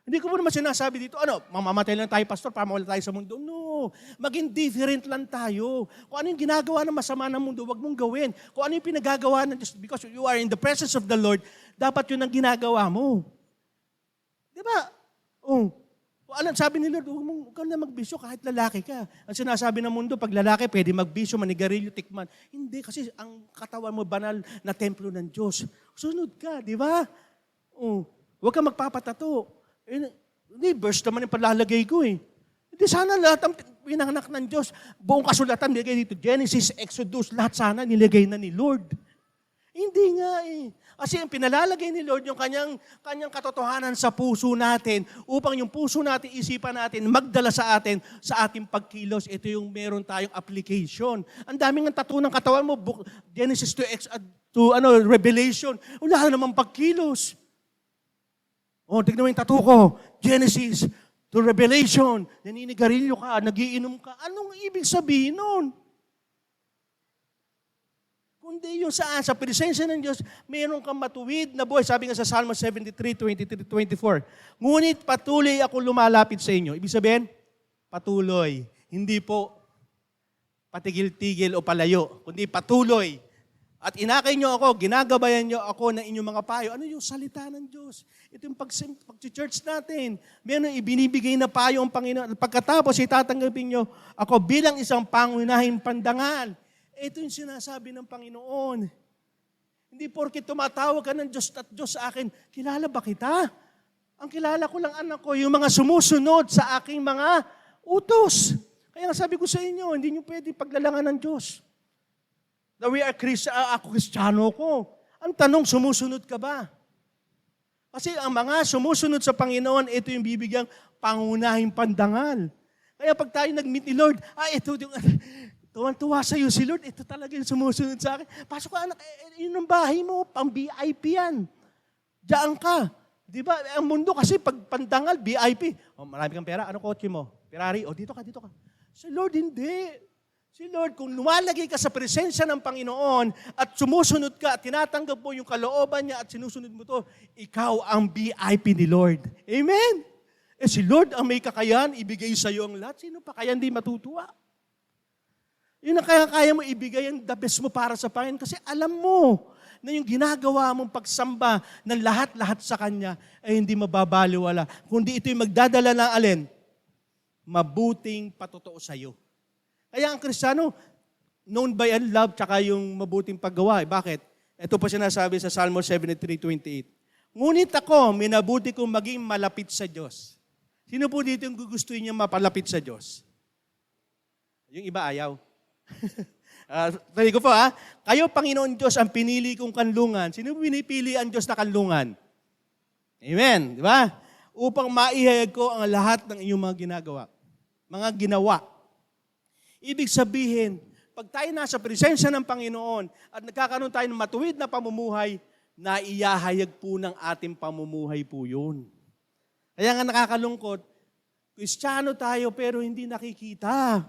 Hindi ko mo naman sinasabi dito, mamamatay lang tayo, pastor, para mawala tayo sa mundo. No, maging different lang tayo. Kung ano yung ginagawa ng masama ng mundo, wag mong gawin. Kung ano yung pinagagawa ng Diyos, because you are in the presence of the Lord, dapat yun ang ginagawa mo. Di ba? Sabi ni Lord, huwag ka na magbisyo kahit lalaki ka. Ang sinasabi ng mundo, pag lalaki, pwede magbisyo, manigarilyo, tikman. Hindi, kasi ang katawan mo banal na templo ng Diyos. Sunod ka, di ba? Huwag ka magpapatato. Hindi, verse naman yung palalagay ko eh. Hindi sana lahat ang pinanganak ng Diyos, buong kasulatan nilagay dito, Genesis, Exodus, lahat sana nilagay na ni Lord. Hindi nga eh. Kasi ang pinalalagay ni Lord yung kanyang katotohanan sa puso natin upang yung puso natin, isipan natin, magdala sa atin sa ating pagkilos. Ito yung meron tayong application. Ang daming ang tattoo ng katawan mo, Genesis to Revelation. Wala namang pagkilos. Tignan mo yung tattoo ko. Genesis to Revelation. Naninigarilyo ka, nagiinom ka. Anong ibig sabihin nun? Kundi yung sa presensya ng Diyos, mayroon kang matuwid na buhay. Sabi nga sa Psalm 73:23-24, ngunit patuloy ako lumalapit sa inyo. Ibig sabihin, patuloy. Hindi po patigil-tigil o palayo, kundi patuloy. At inakay nyo ako, ginagabayan nyo ako ng inyong mga payo. Ano yung salita ng Diyos? Ito yung pag-church natin. Meron ibinibigay na payo ang Panginoon. Pagkatapos, itatanggapin nyo ako bilang isang pangunahing pandangal. Ito yung sinasabi ng Panginoon. Hindi porke tumatawag ka ng Diyos at Diyos sa akin, kilala ba kita? Ang kilala ko lang anak ko, yung mga sumusunod sa aking mga utos. Kaya sabi ko sa inyo, hindi nyo pwede paglalangan ng Diyos. Na we are ako Kristiyano ko. Ang tanong, sumusunod ka ba? Kasi ang mga sumusunod sa Panginoon, ito yung bibigyang pangunahing pandangal. Kaya pag tayo nag-meet ni Lord, ito yung tuwan-tuwa sa iyo si Lord, ito talaga yung sumusunod sa akin. Pasok ka anak, yun ang bahay mo, pang VIP yan. Diyan ka. Di ba? Ang mundo kasi pag pandangal, VIP. Marami kang pera, ano kotse mo? Ferrari, dito ka. Si Lord, hindi. Si Lord, kung lumalagay ka sa presensya ng Panginoon at sumusunod ka at tinatanggap mo yung kalooban niya at sinusunod mo to, ikaw ang VIP ni Lord. Amen? Si Lord ang may kakayahan, ibigay sa iyo ang lahat. Sino pa kaya hindi matutuwa? Yun ang kaya mo ibigay ang the best mo para sa Panginoon kasi alam mo na yung ginagawa mong pagsamba ng lahat-lahat sa Kanya ay hindi mababaliwala. Kundi ito yung magdadala ng alin? Mabuting patotoo sa iyo. Kaya ang Kristiyano, known by and love, tsaka yung mabuting paggawa. Bakit? Ito pa sinasabi sa Psalm 73:28. Ngunit ako, minabuti kong maging malapit sa Diyos. Sino po dito yung gugustuhin niya mapalapit sa Diyos? Yung iba ayaw. Tali ko po kayo Panginoon Diyos ang pinili kong kanlungan. Sino pinipili ang Diyos na kanlungan? Amen. Di ba? Upang maihayag ko ang lahat ng inyong mga ginagawa. Mga ginawa. Ibig sabihin, pag tayo nasa presensya ng Panginoon at nagkakaroon tayo ng matuwid na pamumuhay, naiyahayag po ng ating pamumuhay po yun. Kaya nga nakakalungkot, Kristiyano tayo pero hindi nakikita.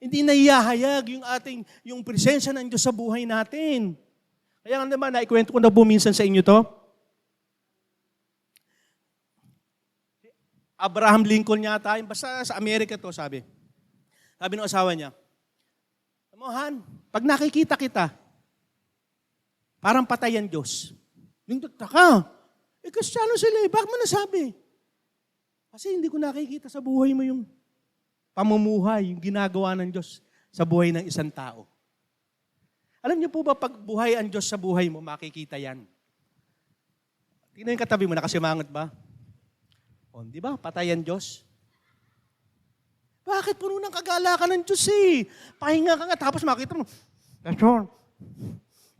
Hindi naiyahayag yung presensya ng Diyos sa buhay natin. Kaya nga naman, naikwento ko na po minsan sa inyo to. Abraham Lincoln yata, basta sa Amerika to, sabi ng asawa niya, Han, pag nakikita kita, parang patay ang Diyos. Yung taka, Kristiyano sila bakit mo nasabi? Kasi hindi ko nakikita sa buhay mo yung pamumuhay, yung ginagawa ng Diyos sa buhay ng isang tao. Alam niyo po ba, pag buhay ang Diyos sa buhay mo, makikita yan. Tingnan yung katabi mo, nakasimangot ba? Di ba? Patay ang Diyos. Bakit puno ng kagalakan ng Diyos Pahinga ka nga, tapos makita mo, Pastor,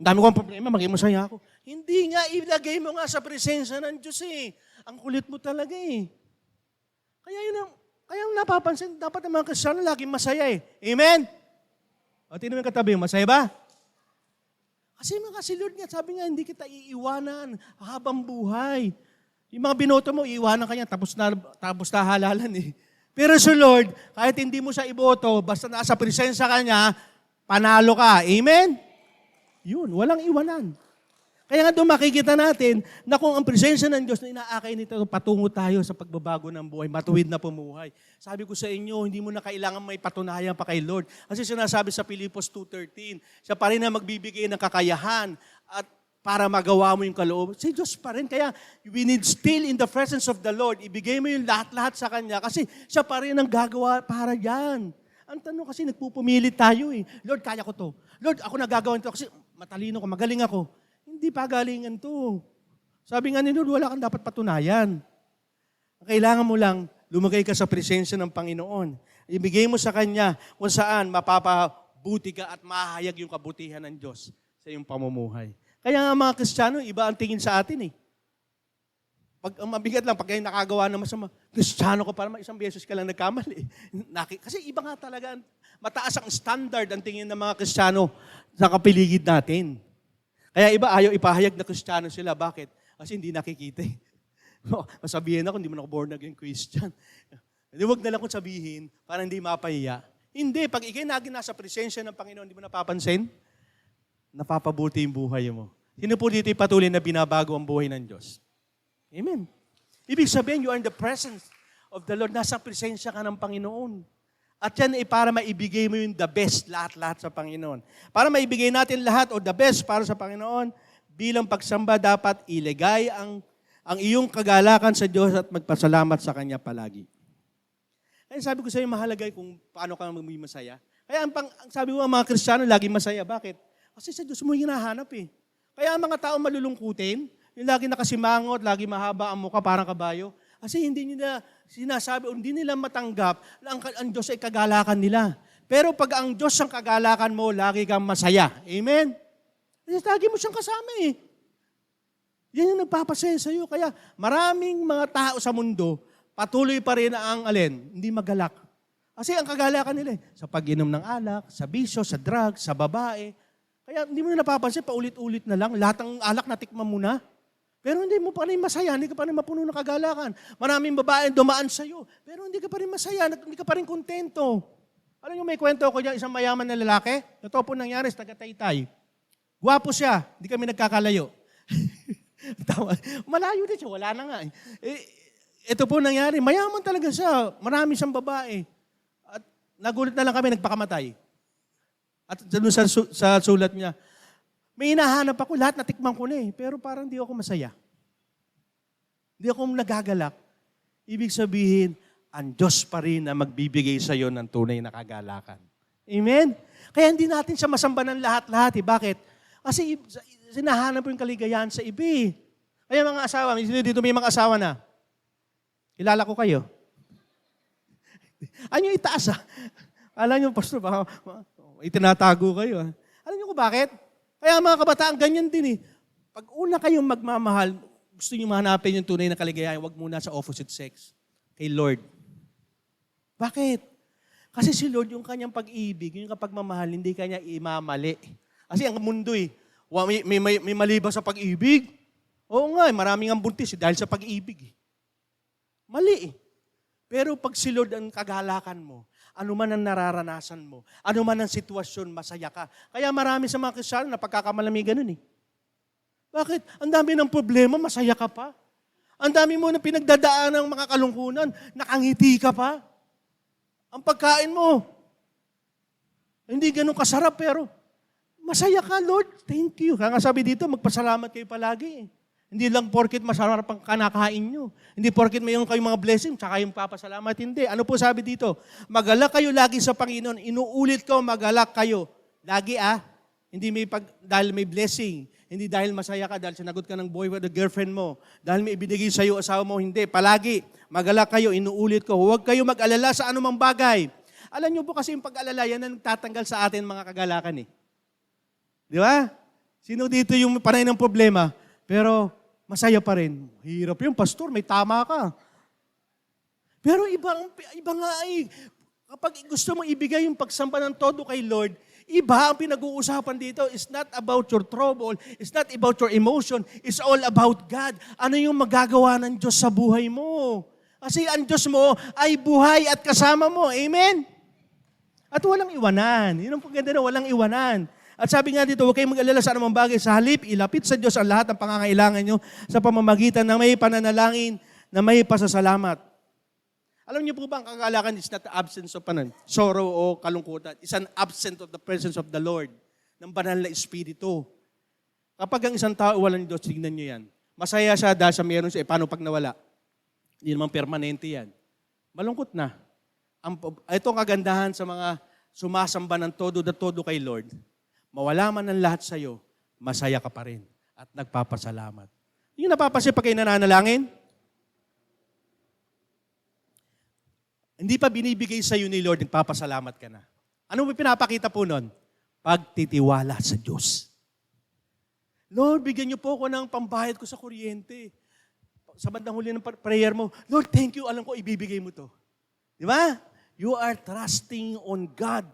ang dami kong problema, maging masaya ako. Hindi nga, ilagay mo nga sa presensya ng Diyos Ang kulit mo talaga Kaya yung napapansin, dapat ang mga Kristiyano laging masaya Amen? Tingnan mo yung katabi, masaya ba? Kasi si Lord nga, sabi nga, hindi kita iiwanan habang buhay. Yung mga binoto mo, iiwanan ka niya, tapos na halalan Pero sa Lord, kahit hindi mo siya iboto, basta nasa presensya ka niya, panalo ka. Amen? Yun, walang iwanan. Kaya nga doon makikita natin na kung ang presensya ng Diyos na inaakay nito, patungo tayo sa pagbabago ng buhay, matuwid na pumuhay. Sabi ko sa inyo, hindi mo na kailangan may patunayan pa kay Lord. Kasi sinasabi sa Filipos 2:13, siya pa rin na magbibigay ng kakayahan at para magawa mo yung kaloob. Si Diyos pa rin. Kaya we need still in the presence of the Lord. Ibigay mo yung lahat-lahat sa Kanya kasi siya pa rin ang gagawa para yan. Ang tanong kasi, nagpupumilit tayo eh. Lord, kaya ko to. Lord, ako nagagawa ito kasi matalino ko, magaling ako. Hindi pagalingan to. Sabi nga ni Lord, wala kang dapat patunayan. Kailangan mo lang lumagay ka sa presensya ng Panginoon. Ibigay mo sa Kanya kung saan mapapabuti ka at mahayag yung kabutihan ng Diyos sa iyong pamumuhay. Kaya nga mga Kristiyano, iba ang tingin sa atin eh. Pag mabigat lang, pag kayo nakagawa ng masama, Kristiyano ko para isang beses ka lang nagkamali. Kasi iba nga talaga, mataas ang standard ang tingin ng mga Kristiyano sa kapiligid natin. Kaya iba ayaw ipahayag na Kristiyano sila. Bakit? Kasi hindi nakikita eh. Masabihin ako, hindi mo na ako born again Christian. Hindi, huwag na lang kong sabihin para hindi mapahiya. Hindi, pag ikay nasa presensya ng Panginoon, hindi mo napapansin, napapabuti yung buhay mo. Sino po dito patuloy na binabago ang buhay ng Diyos? Amen. Ibig sabihin, you are in the presence of the Lord. Nasa presensya ka ng Panginoon. At yan ay para maibigay mo yung the best, lahat-lahat sa Panginoon. Para maibigay natin lahat o the best para sa Panginoon, bilang pagsamba dapat iligay ang iyong kagalakan sa Diyos at magpasalamat sa Kanya palagi. Kaya sabi ko sa iyo, mahalaga kung paano ka maging masaya. Kaya ang sabi ko, ang mga Kristiyano, laging masaya. Bakit? Kasi sa Diyos mo hinahanap eh. Kaya ang mga tao malulungkutin, yung lagi nakasimangot, lagi mahaba ang mukha, parang kabayo, kasi hindi nila sinasabi o hindi nila matanggap na ang Diyos ay kagalakan nila. Pero pag ang Diyos ang kagalakan mo, lagi kang masaya. Amen? Kasi lagi mo siyang kasama eh. Yan yung nagpapasaya sa iyo. Kaya maraming mga tao sa mundo, patuloy pa rin ang alin, hindi magalak. Kasi ang kagalakan nila sa pag-inom ng alak, sa bisyo, sa drugs, sa babae. Kaya hindi mo na napapansin, paulit-ulit na lang. Lahat ng alak natikman mo na. Pero hindi mo pa rin masaya, hindi ka pa rin mapuno ng kagalakan. Maraming babae dumaan sa iyo, pero hindi ka pa rin masaya, hindi ka pa rin kontento. Alam niyo, may kwento ako dyan, isang mayaman na lalaki, ito po nangyari sa taga-Taytay. Gwapo siya, hindi kami nagkakalayo. Malayo din siya, wala na nga. Ito po nangyari, mayaman talaga siya, marami siyang babae. At nagulat na lang kami, nagpakamatay. At sa sulat niya, may hinahanap ako, lahat natikman ko na eh, pero parang di ako masaya. Di ako nagagalak. Ibig sabihin, ang Diyos pa rin na magbibigay sa iyo ng tunay na kagalakan. Amen? Kaya hindi natin siya masamba ng lahat-lahat eh. Bakit? Kasi sinahanap po yung kaligayahan sa iba eh. Kaya mga asawa, dito may mga asawa na. Kilala ko kayo. Ano yung itaas ah? Alam niyo, pastor, baka itinatago kayo ah. Alam niyo ko bakit? Kaya mga kabataan, ganyan din eh. Pag una kayong magmamahal, gusto niyo mahanapin yung tunay na kaligayahan, huwag muna sa opposite sex. Kay Lord. Bakit? Kasi si Lord, yung kanyang pag-ibig, yung kapagmamahal, hindi kanya imamali. Kasi ang mundo eh, may mali ba sa pag-ibig? Oo nga, maraming ang buntis dahil sa pag-ibig. Mali eh. Pero pag si Lord ang kagalakan mo, ano man ang nararanasan mo, ano man ang sitwasyon, masaya ka. Kaya marami sa mga Kristiyano na pagkakamalami ganun eh. Bakit? Ang dami ng problema, masaya ka pa. Ang dami mo na pinagdadaan ng mga kalungkunan, nakangiti ka pa. Ang pagkain mo, hindi ganun kasarap pero masaya ka, Lord. Thank you. Kaya nga sabi dito, magpasalamat kayo palagi eh. Hindi lang porket masarap ang kanakain nyo. Hindi porket mayroon kayong mga blessing, tsaka yung papasalamat. Hindi. Ano po sabi dito? Magalak kayo lagi sa Panginoon. Inuulit ko, magalak kayo. Lagi Hindi dahil may blessing. Hindi dahil masaya ka, dahil sinagot ka ng boyfriend o girlfriend mo. Dahil may ibinigay sa iyo asawa mo. Hindi. Palagi. Magalak kayo, inuulit ko. Huwag kayo mag-alala sa anumang bagay. Alam nyo po kasi yung pag-alala, yan ang nagtatanggal sa atin mga kagalakan eh. Di ba? Sino dito yung panay ng problema? Pero masaya pa rin. Hirap yung pastor, may tama ka. Pero iba nga ay, kapag gusto mo ibigay yung pagsamba ng todo kay Lord, iba ang pinag-uusapan dito. It's not about your trouble. It's not about your emotion. It's all about God. Ano yung magagawa ng Diyos sa buhay mo? Kasi ang Diyos mo ay buhay at kasama mo. Amen? At walang iwanan. Yun ang paganda na walang iwanan. At sabi nga dito, huwag kayong mag-alala sa anumang bagay. Sa halip, ilapit sa Diyos ang lahat ng pangangailangan nyo sa pamamagitan ng may pananalangin na may pasasalamat. Alam niyo po ba, ang kagalakan is not the absence of sorrow o kalungkutan. It's an absence of the presence of the Lord, ng banal na Espiritu. Kapag ang isang tao walang Diyos, tignan niyo yan. Masaya siya dahil sa meron siya. Paano pag nawala? Hindi naman permanente yan. Malungkot na. Ito ang kagandahan sa mga sumasamba ng todo kay Lord. Mawala man ang lahat sa'yo, masaya ka pa rin at nagpapasalamat. Yung napapansin pa kayo nananalangin? Hindi pa binibigay sa'yo ni Lord, nagpapasalamat ka na. Ano ba pinapakita po nun? Pagtitiwala sa Diyos. Lord, bigyan niyo po ako ng pambayad ko sa kuryente. Sa bandang huli ng prayer mo, Lord, thank you, alam ko, ibibigay mo to. Di ba? You are trusting on God.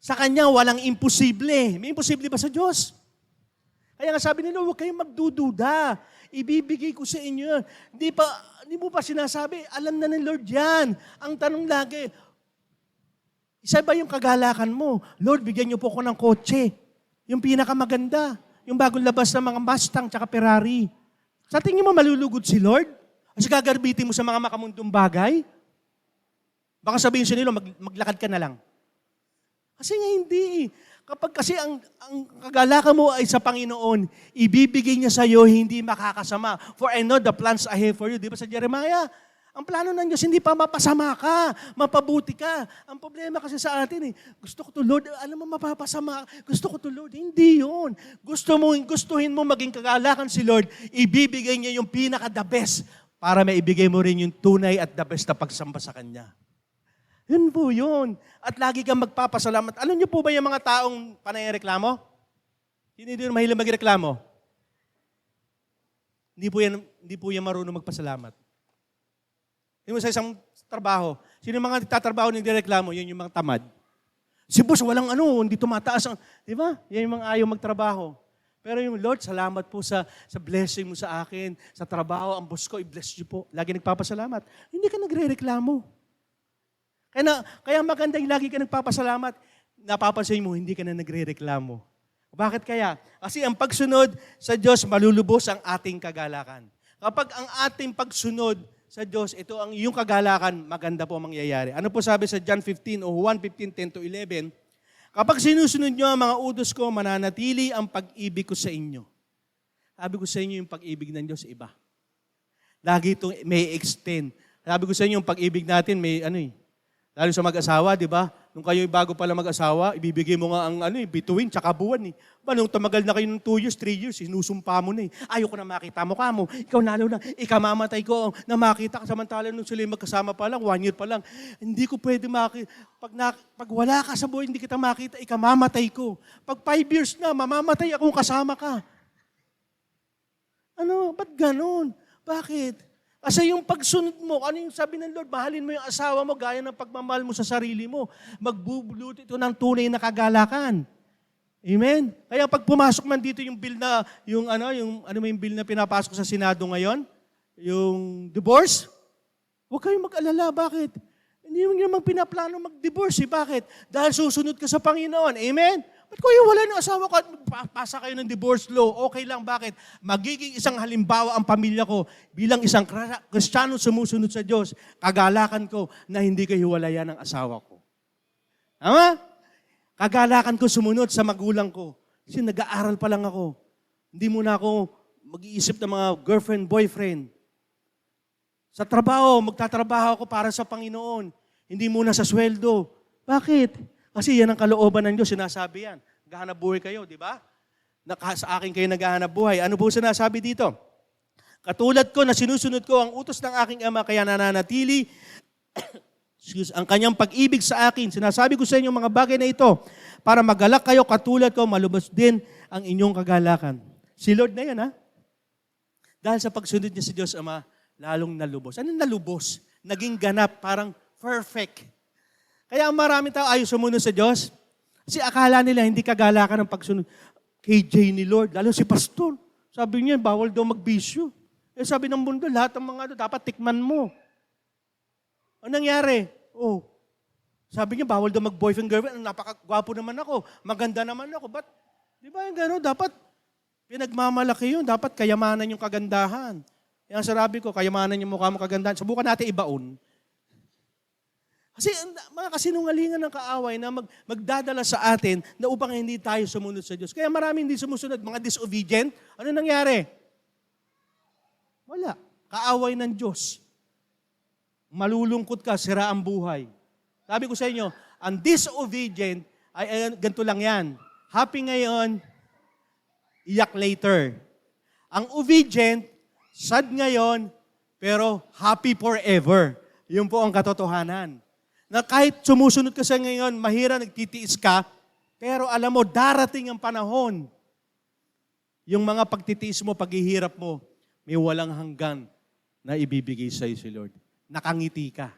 Sa Kanya, walang imposible. May imposible ba sa Diyos? Kaya nga sabi nila, huwag kayong magdududa. Ibibigay ko sa inyo. Hindi mo pa sinasabi, alam na ng Lord yan. Ang tanong lagi, isa ba yung kagalakan mo? Lord, bigyan niyo po ako ng kotse. Yung pinakamaganda. Yung bagong labas ng mga Mustang tsaka Ferrari. Sa tingin mo, malulugod si Lord? Kasi gagarbitin mo sa mga makamundong bagay? Baka sabihin siya nila, maglakad ka na lang. Kasi nga hindi. Kapag kasi ang kagalakan mo ay sa Panginoon, ibibigay niya sa iyo, hindi makakasama. For I know the plans I have for you. Di ba sa Jeremiah? Ang plano ng Diyos, hindi pa mapasama ka, mapabuti ka. Ang problema kasi sa atin, gusto ko to Lord, alam mo mapapasama, gusto ko to Lord. Hindi yun. Gustuhin mo maging kagalakan si Lord, ibibigay niya yung pinaka-the best para maibigay mo rin yung tunay at the best na pagsamba sa Kanya. Yun po yun. At lagi kang magpapasalamat. Alam niyo po ba yung mga taong panayareklamo? Hindi din mahilang magreklamo. Hindi po yan marunong magpasalamat. Yung sa isang trabaho, sino yung mga nagtatrabaho ng direklamo, yun yung mga tamad. Si boss, walang hindi tumataas ang, di ba? Yan yung mga ayaw magtrabaho. Pero yung Lord, salamat po sa blessing mo sa akin, sa trabaho, ang boss ko, i-bless you po. Lagi nagpapasalamat. Hindi ka nagre-reklamo. Kaya maganda yung lagi ka nagpapasalamat, napapansin mo, hindi ka na nagre-reklamo. Bakit kaya? Kasi ang pagsunod sa Diyos, malulubos ang ating kagalakan. Kapag ang ating pagsunod sa Diyos, ito ang iyong kagalakan, maganda po mangyayari. Ano po sabi sa John 15 o 1:15-10-11? Kapag sinusunod nyo ang mga utos ko, mananatili ang pag-ibig ko sa inyo. Sabi ko sa inyo, yung pag-ibig ng Diyos, iba. Lagi itong may extend. Sabi ko sa inyo, yung pag-ibig natin, may lalo sa mag-asawa, di ba? Nung kayo bago pala mag-asawa, ibibigay mo nga ang bituin, tsaka buwan Nung tumagal na kayo ng 2 years, 3 years, sinusumpa mo na Ayoko na makita mo ka mo. Ikaw nalo na, ikamamatay ko na makita ka. Samantala nung sila magkasama pa lang, 1 year pa lang. Hindi ko pwede makita. Pag wala ka sa buhay, hindi kita makita, ikamamatay ko. Pag 5 years na, mamamatay akong kasama ka. Ba't ganun? Bakit? Kasi yung pagsunod mo, ano yung sabi ng Lord, mahalin mo yung asawa mo gaya ng pagmamahal mo sa sarili mo. Magbubulot ito ng tunay na kagalakan. Amen? Kaya pag pumasok man dito yung bill na, yung bill na pinapasok sa Senado ngayon, yung divorce, huwag kayong mag-alala. Bakit? Hindi mo naman pinaplano mag-divorce. Bakit? Dahil susunod ka sa Panginoon. Amen? Ba't ko yung wala ng asawa ko at pasa kayo ng divorce law? Okay lang, bakit? Magiging isang halimbawa ang pamilya ko bilang isang Kristiyano sumusunod sa Diyos. Kagalakan ko na hindi kayo hiwalayan ng asawa ko. Tama? Kagalakan ko sumunod sa magulang ko. Kasi nag-aaral pa lang ako. Hindi muna ako mag-iisip ng mga girlfriend, boyfriend. Sa trabaho, magtatrabaho ako para sa Panginoon. Hindi muna sa sweldo. Bakit? Kasi yan ang kalooban ng Diyos, sinasabi yan. Naghahanap buhay kayo, di ba? Sa akin kayo naghahanap buhay. Ano po sinasabi dito? Katulad ko na sinusunod ko ang utos ng aking Ama, kaya nananatili ang kanyang pag-ibig sa akin. Sinasabi ko sa inyo mga bagay na ito, para magalak kayo katulad ko, malubos din ang inyong kagalakan. Si Lord na yan, ha? Dahil sa pagsunod niya sa Diyos Ama, lalong nalubos. Anong nalubos? Naging ganap, parang perfect. Kaya ang maraming tao ayaw sumunod sa Diyos. Kasi akala nila hindi kagalakan ng pagsunod. KJ ni Lord, lalo si pastor. Sabi niya, bawal daw magbisyo. Sabi ng mundo, lahat ng mga dapat tikman mo. Ano nangyari? Oh, sabi niya, bawal daw mag-boyfriend, girlfriend. Napakagwapo naman ako. Maganda naman ako. Ba't, di ba yung gano'n? Dapat pinagmamalaki yun. Dapat kayamanan yung kagandahan. Yan sarabi ko, kayamanan yung mukha mo kagandahan. Subukan natin ibaon. Kasi mga kasinungalingan ng kaaway na magdadala sa atin na upang hindi tayo sumunod sa Diyos. Kaya marami hindi sumusunod, mga disobedient. Ano nangyari? Wala. Kaaway ng Diyos. Malulungkot ka, sira ang buhay. Sabi ko sa inyo, ang disobedient ay ganito lang yan. Happy ngayon, iyak later. Ang obedient, sad ngayon, pero happy forever. Yun po ang katotohanan. Na kahit sumusunod ka sa ngayon, mahirap, nagtitiis ka, pero alam mo, darating ang panahon. Yung mga pagtitiis mo, paghihirap mo, may walang hanggan na ibibigay sa iyo si Lord. Nakangiti ka.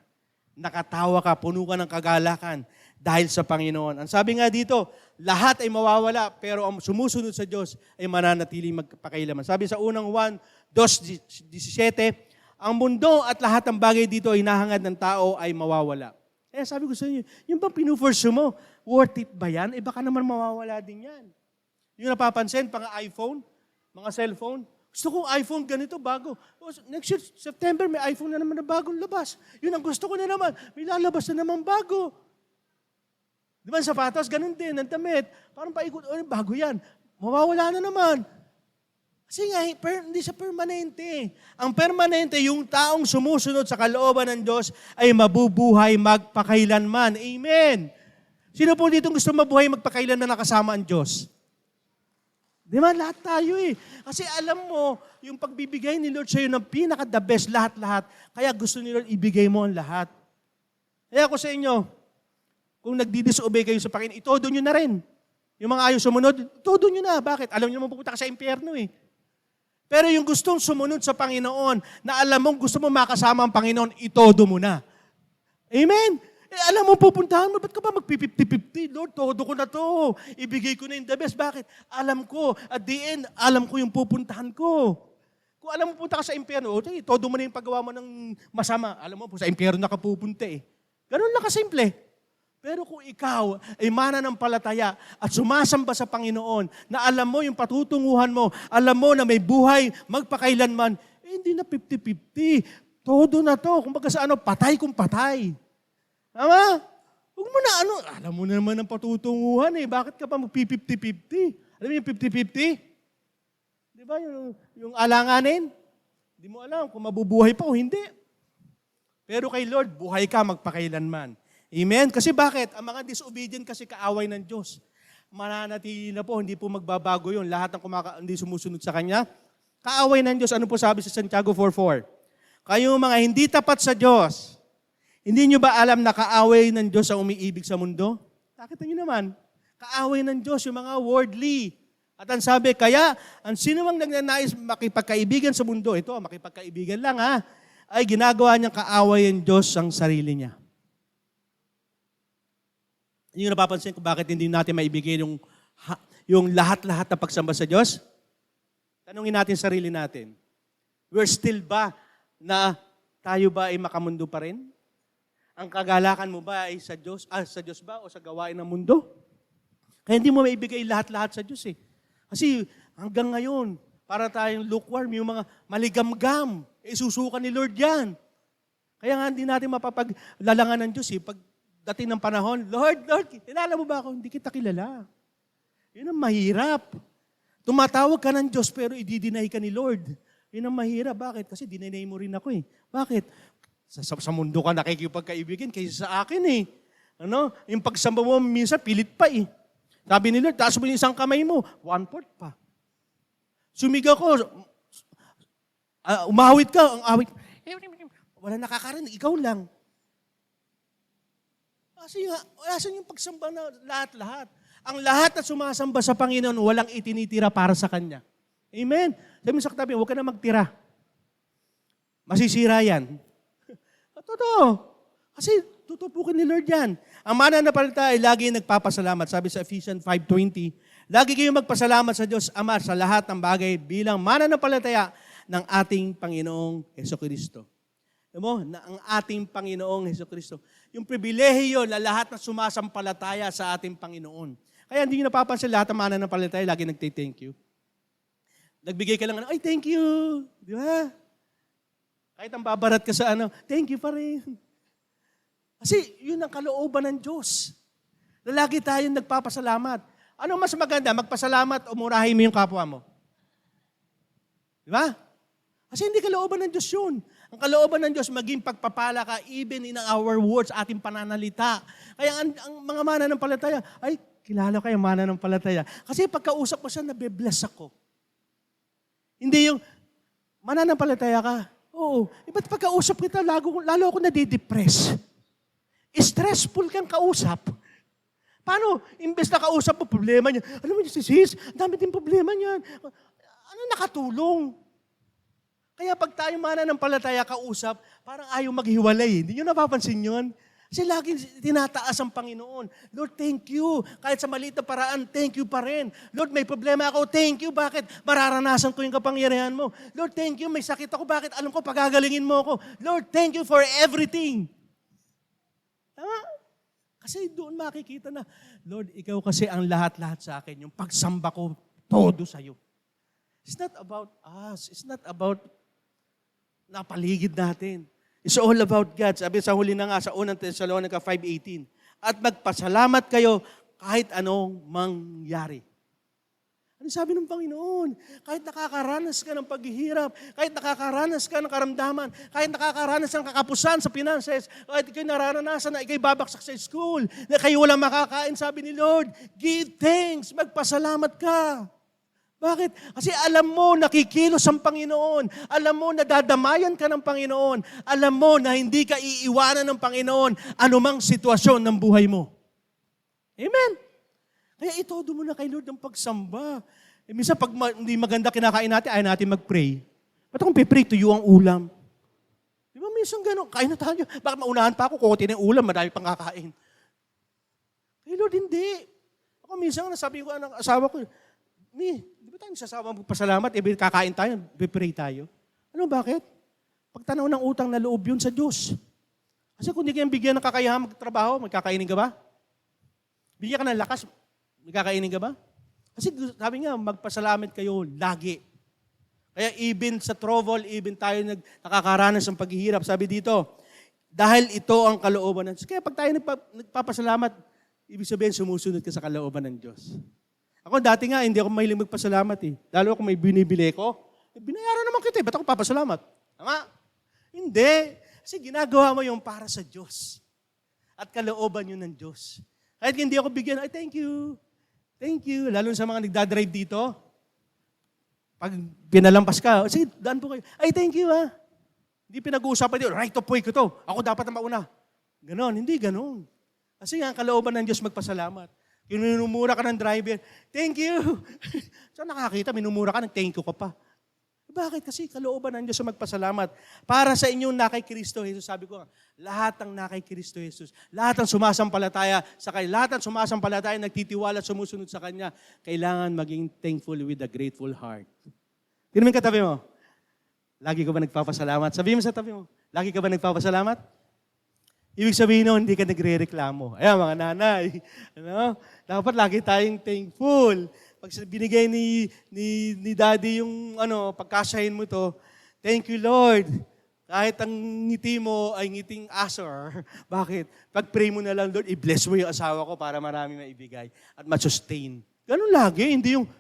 Nakatawa ka, puno ka ng kagalakan dahil sa Panginoon. Ang sabi nga dito, lahat ay mawawala, pero ang sumusunod sa Diyos ay mananatiling magpakailaman. Sabi sa unang 1:17, ang mundo at lahat ng bagay dito ay nahangad ng tao ay mawawala. Sabi ko sa inyo, yung bang pinuforce mo, worth it ba yan? Baka naman mawawala din yan. Yung napapansin, pang iPhone, mga cellphone, gusto kong iPhone ganito, bago. Next year, September, may iPhone na naman na bagong labas. Yun ang gusto ko na naman. May lalabas na naman bago. Di ba, sapatos, ganun din, ang damit. Parang paikot, bago yan. Mawawala na naman. Kasi nga, hindi siya permanente. Ang permanente, yung taong sumusunod sa kalooban ng Diyos ay mabubuhay magpakailanman. Amen. Sino po dito gusto mabuhay magpakailanman na kasama ang Diyos? Di ba? Lahat tayo eh. Kasi alam mo, yung pagbibigay ni Lord sa'yo ng pinaka-the best, lahat-lahat. Kaya gusto ni Lord ibigay mo ang lahat. Kaya ako sa inyo, kung nagdi-disobey kayo sa Panginoon, itodo nyo na rin. Yung mga ayaw sumunod, itodo nyo na. Bakit? Alam nyo naman pupunta ka sa impyerno eh. Pero yung gustong sumunod sa Panginoon, na alam mong gusto mo makasama ang Panginoon, itodo mo na. Amen? Alam mo, pupuntahan mo, ba't ka ba mag-50-50? Lord, todo ko na to. Ibigay ko na yung the best. Bakit? Alam ko, at the end, alam ko yung pupuntahan ko. Kung alam mo punta ka sa impyerno, todo mo na yung paggawa mo ng masama. Alam mo, sa impyerno na ka pupunta eh. Ganun lang kasimple. Pero kung ikaw ay mananampalataya at sumasamba sa Panginoon, na alam mo yung patutunguhan mo, alam mo na may buhay magpakailanman, hindi na 50-50. Todo na to. Kung baga sa patay kung patay. Tama? Huwag mo na alam mo na naman ang patutunguhan eh. Bakit ka pa mag-50-50? Alam mo yung 50-50? Di ba yung alanganin? Hindi mo alam kung mabubuhay pa o hindi. Pero kay Lord, buhay ka magpakailanman. Amen? Kasi bakit? Ang mga disobedient kasi kaaway ng Diyos. Mananatili na po, hindi po magbabago yun. Lahat ng hindi sumusunod sa Kanya. Kaaway ng Diyos. Ano po sabi sa Santiago 4:4? Kayong mga hindi tapat sa Diyos, hindi nyo ba alam na kaaway ng Diyos ang umiibig sa mundo? Nakita nyo naman, kaaway ng Diyos, yung mga worldly. At ang sabi, kaya, ang sino mang nagnanais makipagkaibigan sa mundo, ito, makipagkaibigan lang ay ginagawa niyang kaaway ng Diyos ang sarili niya. Yung napapansin ko bakit hindi natin maibigay yung lahat-lahat na pagsamba sa Diyos? Tanungin natin sarili natin. We're still ba na tayo ba ay makamundo pa rin? Ang kagalakan mo ba ay sa Diyos? Sa Diyos ba o sa gawain ng mundo? Kaya hindi mo maibigay lahat-lahat sa Diyos eh. Kasi hanggang ngayon, para tayong lukewarm, yung mga maligamgam, susukan ni Lord yan. Kaya nga hindi natin mapapaglalangan ng Diyos eh. Pagdating ng panahon, Lord, kilala mo ba ako? Hindi kita kilala. Yun ang mahirap. Tumatawag ka ng Diyos pero i-deny ka ni Lord. Yun ang mahirap. Bakit? Kasi dinay mo rin ako eh. Bakit? Sa mundo ka nakikipagkaibigan kaysa sa akin eh. Yung pagsamba mo minsan pilit pa eh. Sabi ni Lord, taas mo yung isang kamay mo, 1/4 pa. Sumigaw ko, umawit ka, ang awit, wala nakakarinig, ikaw lang. Kasi asan yung pagsamba na lahat-lahat? Ang lahat na sumasamba sa Panginoon, walang itinitira para sa Kanya. Amen? Sabi mo sa katabi, huwag ka na magtira. Masisira yan. Totoo. Kasi tutupukin ni Lord yan. Ang mananampalataya ay lagi nagpapasalamat. Sabi sa Ephesians 5:20, lagi kayong magpasalamat sa Diyos Ama sa lahat ng bagay bilang mananampalataya ng ating Panginoong Jesucristo. Alam mo, na ang ating Panginoong Hesukristo. Yung pribilehiyo na lahat na sumasampalataya sa ating Panginoon. Kaya hindi nyo napapansin lahat ng mananampalataya, lagi nagtithank you. Nagbigay ka lang, ay, thank you. Di ba? Kahit ang babarat ka sa thank you pa rin. Kasi yun ang kalooban ng Diyos. Na lagi tayong nagpapasalamat. Ano mas maganda, magpasalamat o murahin mo yung kapwa mo? Di ba? Kasi hindi kalooban ng Diyos yun. Ang kalooban ng Diyos, maging pagpapala ka even in our words, ating pananalita. Kaya ang mga mananampalataya, ay, kilala kayo mananampalataya. Kasi pagkausap ko siya, nabe-bless ako. Hindi yung, mananampalataya ka. Oo. Ba't pagkausap kita, lalo ako nadidepress. Stressful kang kausap. Paano? Imbes na kausap mo, problema niya. Alam mo si sis, ang dami din problema niyan. Ano nakatulong? Kaya pag tayo mananampalataya kausap, parang ayaw maghiwalay. Hindi nyo napapansin yun? Kasi laging tinataas ang Panginoon. Lord, thank you. Kahit sa maliit na paraan, thank you pa rin. Lord, may problema ako, thank you. Bakit? Mararanasan ko yung kapangyarihan mo. Lord, thank you. May sakit ako, bakit? Alam ko, pagagalingin mo ako. Lord, thank you for everything. Tama? Kasi doon makikita na, Lord, ikaw kasi ang lahat-lahat sa akin. Yung pagsamba ko, todo sa'yo. It's not about us. It's not about napaligid natin. It's all about God. Sabi sa huli na nga, sa unang Thessalonica 5:18. At magpasalamat kayo kahit anong mangyari. Ano sabi ng Panginoon? Kahit nakakaranas ka ng paghihirap, kahit nakakaranas ka ng karamdaman, kahit nakakaranas ng kakapusan sa finances, kahit ikaw'y nararanasan na ikaw'y babaksak sa school, na kayo walang makakain, sabi ni Lord, give thanks, magpasalamat ka. Bakit? Kasi alam mo, nakikilos ang Panginoon. Alam mo, nadadamayan ka ng Panginoon. Alam mo na hindi ka iiwanan ng Panginoon anumang sitwasyon ng buhay mo. Amen? Kaya itodo mo na kay Lord ang pagsamba. Minsan, pag hindi maganda kinakain natin, ayaw natin mag-pray. Ba't akong pipray to you ang ulam? Di ba minsan gano'n? Kain na tayo. Bakit maunahan pa ako? Kukutin ng ulam, madami pang kakain. Kay Lord, hindi. Ako minsan, nasabi ko ng asawa ko, di ba tayo sasama magpasalamat, kakain tayo, pipray tayo? Ano, bakit? Pagtanaw ng utang na loob yun sa Diyos. Kasi kung hindi kayang bigyan ng kakayahan magtrabaho, magkakainin ka ba? Bigyan ka ng lakas, magkakainin ka ba? Kasi sabi nga, magpasalamat kayo lagi. Kaya even sa trouble, even tayo nakakaranas ng paghihirap, sabi dito, dahil ito ang kalooban ng Diyos. Kaya pag tayo nagpapasalamat, ibig sabihin sumusunod ka sa kalooban ng Diyos. Ako dati nga, hindi ako mahilig magpasalamat eh. Lalo kung may binibili ko, binayaran naman kita eh. Ba't ako papasalamat? Tama? Hindi. Kasi ginagawa mo yung para sa Diyos. At kalooban yun ng Diyos. Kahit hindi ako bigyan, ay thank you. Thank you. Lalo sa mga nagdadrive dito. Pag pinalampas ka, sige, daan po kayo. Ay thank you ha. Hindi pinag-uusapan dito, right of way ko to. Ako dapat na mauna. Ganon, hindi ganon. Kasi nga, kalooban ng Diyos magpasalamat. Minumura ka ng driver, thank you. So nakakita, minumura ka, thank you ka pa. Bakit? Kasi kalooban ng Diyos sa magpasalamat. Para sa inyong na kay Kristo Jesus, sabi ko, lahat ng na kay Kristo Jesus, lahat ng sumasampalataya sa Kanya, lahat ng sumasampalataya, nagtitiwala at sumusunod sa Kanya, kailangan maging thankful with a grateful heart. Tingnan mo yung katabi mo. Lagi ka ba nagpapasalamat? Sabihin mo sa tabi mo, lagi ka ba nagpapasalamat? Ibig sabihin nun, hindi ka nagre-reklamo. Ayan, mga nanay. Ano? Dapat lagi tayong thankful. Pag binigay ni Daddy yung pagkasahin mo to, thank you, Lord. Kahit ang ngiti mo ay ngiting asor. Bakit? Pag-pray mo na lang, Lord, i-bless mo yung asawa ko para marami maibigay at ma-sustain. Ganun lagi. Hindi yung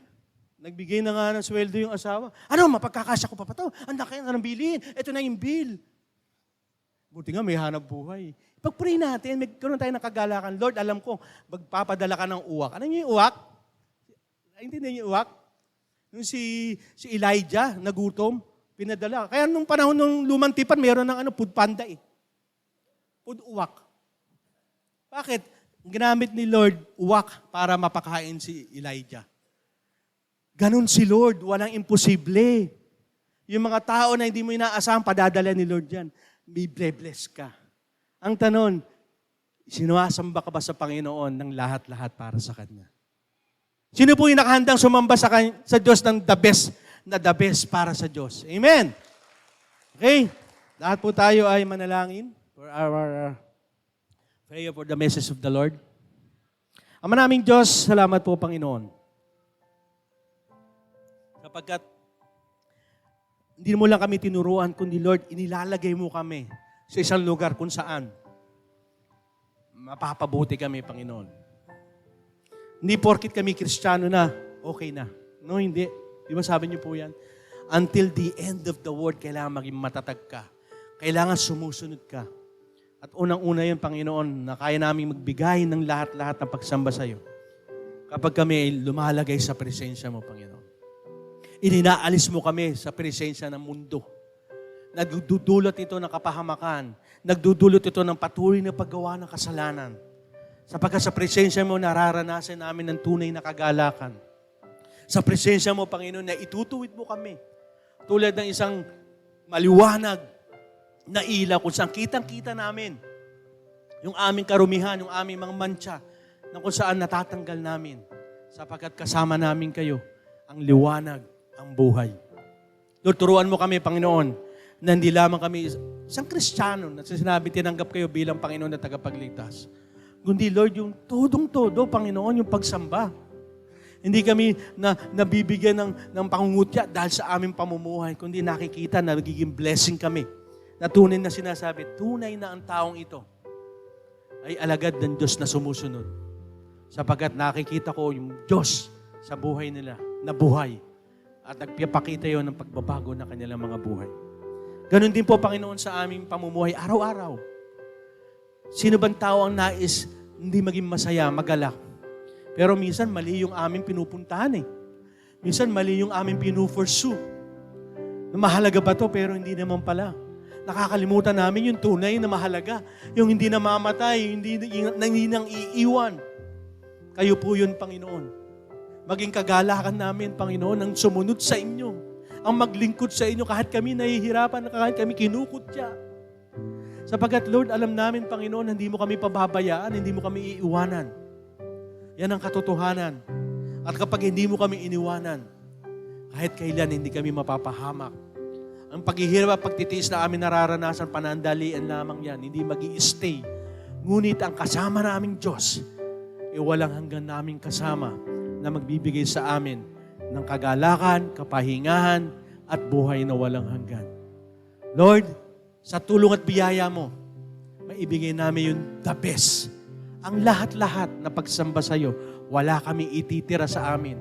nagbigay na nga ng sweldo yung asawa. Ano, mapagkakasya ko pa to? Ang laki na ng bilhin. Ito na yung bill. Buti nga, may hanap buhay. Pag-pray natin, magkaroon tayo ng kagalakan. Lord, alam ko, magpapadala ka ng uwak. Ano yung uwak? Naintindihan niyo yung uwak? Nung si Elijah, nagutom, pinadala. Kaya nung panahon ng lumang tipan, mayroon ng food panda eh. Food uwak. Bakit? Ginamit ni Lord uwak para mapakain si Elijah. Ganon si Lord, walang imposible. Yung mga tao na hindi mo inaasahan, padadala ni Lord yan. May bless ka. Ang tanong, sinasamba ka ba sa Panginoon ng lahat-lahat para sa Kanya? Sino po yung nakahandang sumamba sa Diyos ng the best para sa Diyos? Amen? Okay? Lahat po tayo ay manalangin for our prayer for the message of the Lord. Ama naming Diyos, salamat po, Panginoon. Sapagkat hindi mo lang kami tinuruan, kundi Lord, inilalagay mo kami sa isang lugar kung saan mapapabuti kami, Panginoon. Hindi porkit kami Kristiyano na, okay na. No, hindi. Di ba sabi niyo po yan? Until the end of the world, kailangan maging matatag ka. Kailangan sumusunod ka. At unang-una yun, Panginoon, na kaya namin magbigay ng lahat-lahat ng pagsamba sa iyo. Kapag kami ay lumalagay sa presensya mo, Panginoon. Ininaalis mo kami sa presensya ng mundo. Nagdudulot ito ng kapahamakan. Nagdudulot ito ng patuloy na paggawa ng kasalanan. Sapagkat sa presensya mo, nararanasan namin ng tunay na kagalakan. Sa presensya mo, Panginoon, na itutuwid mo kami. Tulad ng isang maliwanag na ilaw kung saan kitang-kita namin yung aming karumihan, yung aming mga mantsa, na kung saan natatanggal namin. Sapagkat kasama namin kayo, ang liwanag, ang buhay. Lord, turuan mo kami, Panginoon, na hindi lamang kami isang Kristiyano na sinabi tinanggap kayo bilang Panginoon na tagapagligtas. Kundi, Lord, yung todong-todo, Panginoon, yung pagsamba. Hindi kami nabibigyan ng pangungutya dahil sa aming pamumuhay, kundi nakikita na nagiging blessing kami. Na tunay na sinasabi, tunay na ang taong ito ay alagad ng Diyos na sumusunod. Sapagkat nakikita ko yung Diyos sa buhay nila, na buhay. At nagpapakita yun ng pagbabago ng kanilang mga buhay. Ganon din po, Panginoon, sa aming pamumuhay, araw-araw. Sino bang tao ang nais hindi maging masaya, magalak? Pero minsan, mali yung aming pinupuntahan eh. Minsan, mali yung aming pinupursue. Mahalaga ba to? Pero hindi naman pala. Nakakalimutan namin yung tunay na mahalaga. Yung hindi namamatay, hindi nang iiwan. Kayo po yun, Panginoon. Maging kagalakan namin, Panginoon, ang sumunod sa inyo. Ang maglingkod sa inyo kahit kami nahihirapan, kahit kami kinukutya. Sapagkat, Lord, alam namin, Panginoon, hindi mo kami pababayaan, hindi mo kami iiwanan. Yan ang katotohanan. At kapag hindi mo kami iniwanan, kahit kailan hindi kami mapapahamak. Ang paghihirap at pagtitiis na amin nararanasan, panandalian lamang yan. Hindi mag-i-stay. Ngunit ang kasama naming Diyos, walang hanggan naming kasama na magbibigay sa amin ng kagalakan, kapahingahan, at buhay na walang hanggan. Lord, sa tulong at biyaya mo, maibigay namin yung the best. Ang lahat-lahat na pagsamba sa iyo, wala kami ititira sa amin.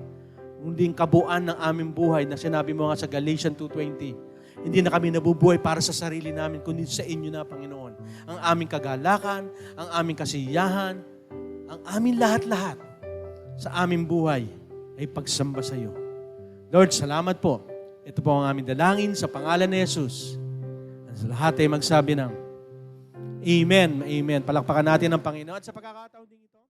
Kundi ang kabuuan ng aming buhay na sinabi mo nga sa Galatians 2:20, hindi na kami nabubuhay para sa sarili namin, kundi sa inyo na, Panginoon. Ang aming kagalakan, ang aming kasiyahan, ang aming lahat-lahat sa aming buhay ay pagsamba sa iyo. Lord, salamat po. Ito po ang aming dalangin sa pangalan ni Jesus. At sa lahat ay magsabi ng Amen. Amen. Palakpakan natin ang Panginoon. At sa pagkakataon din ito,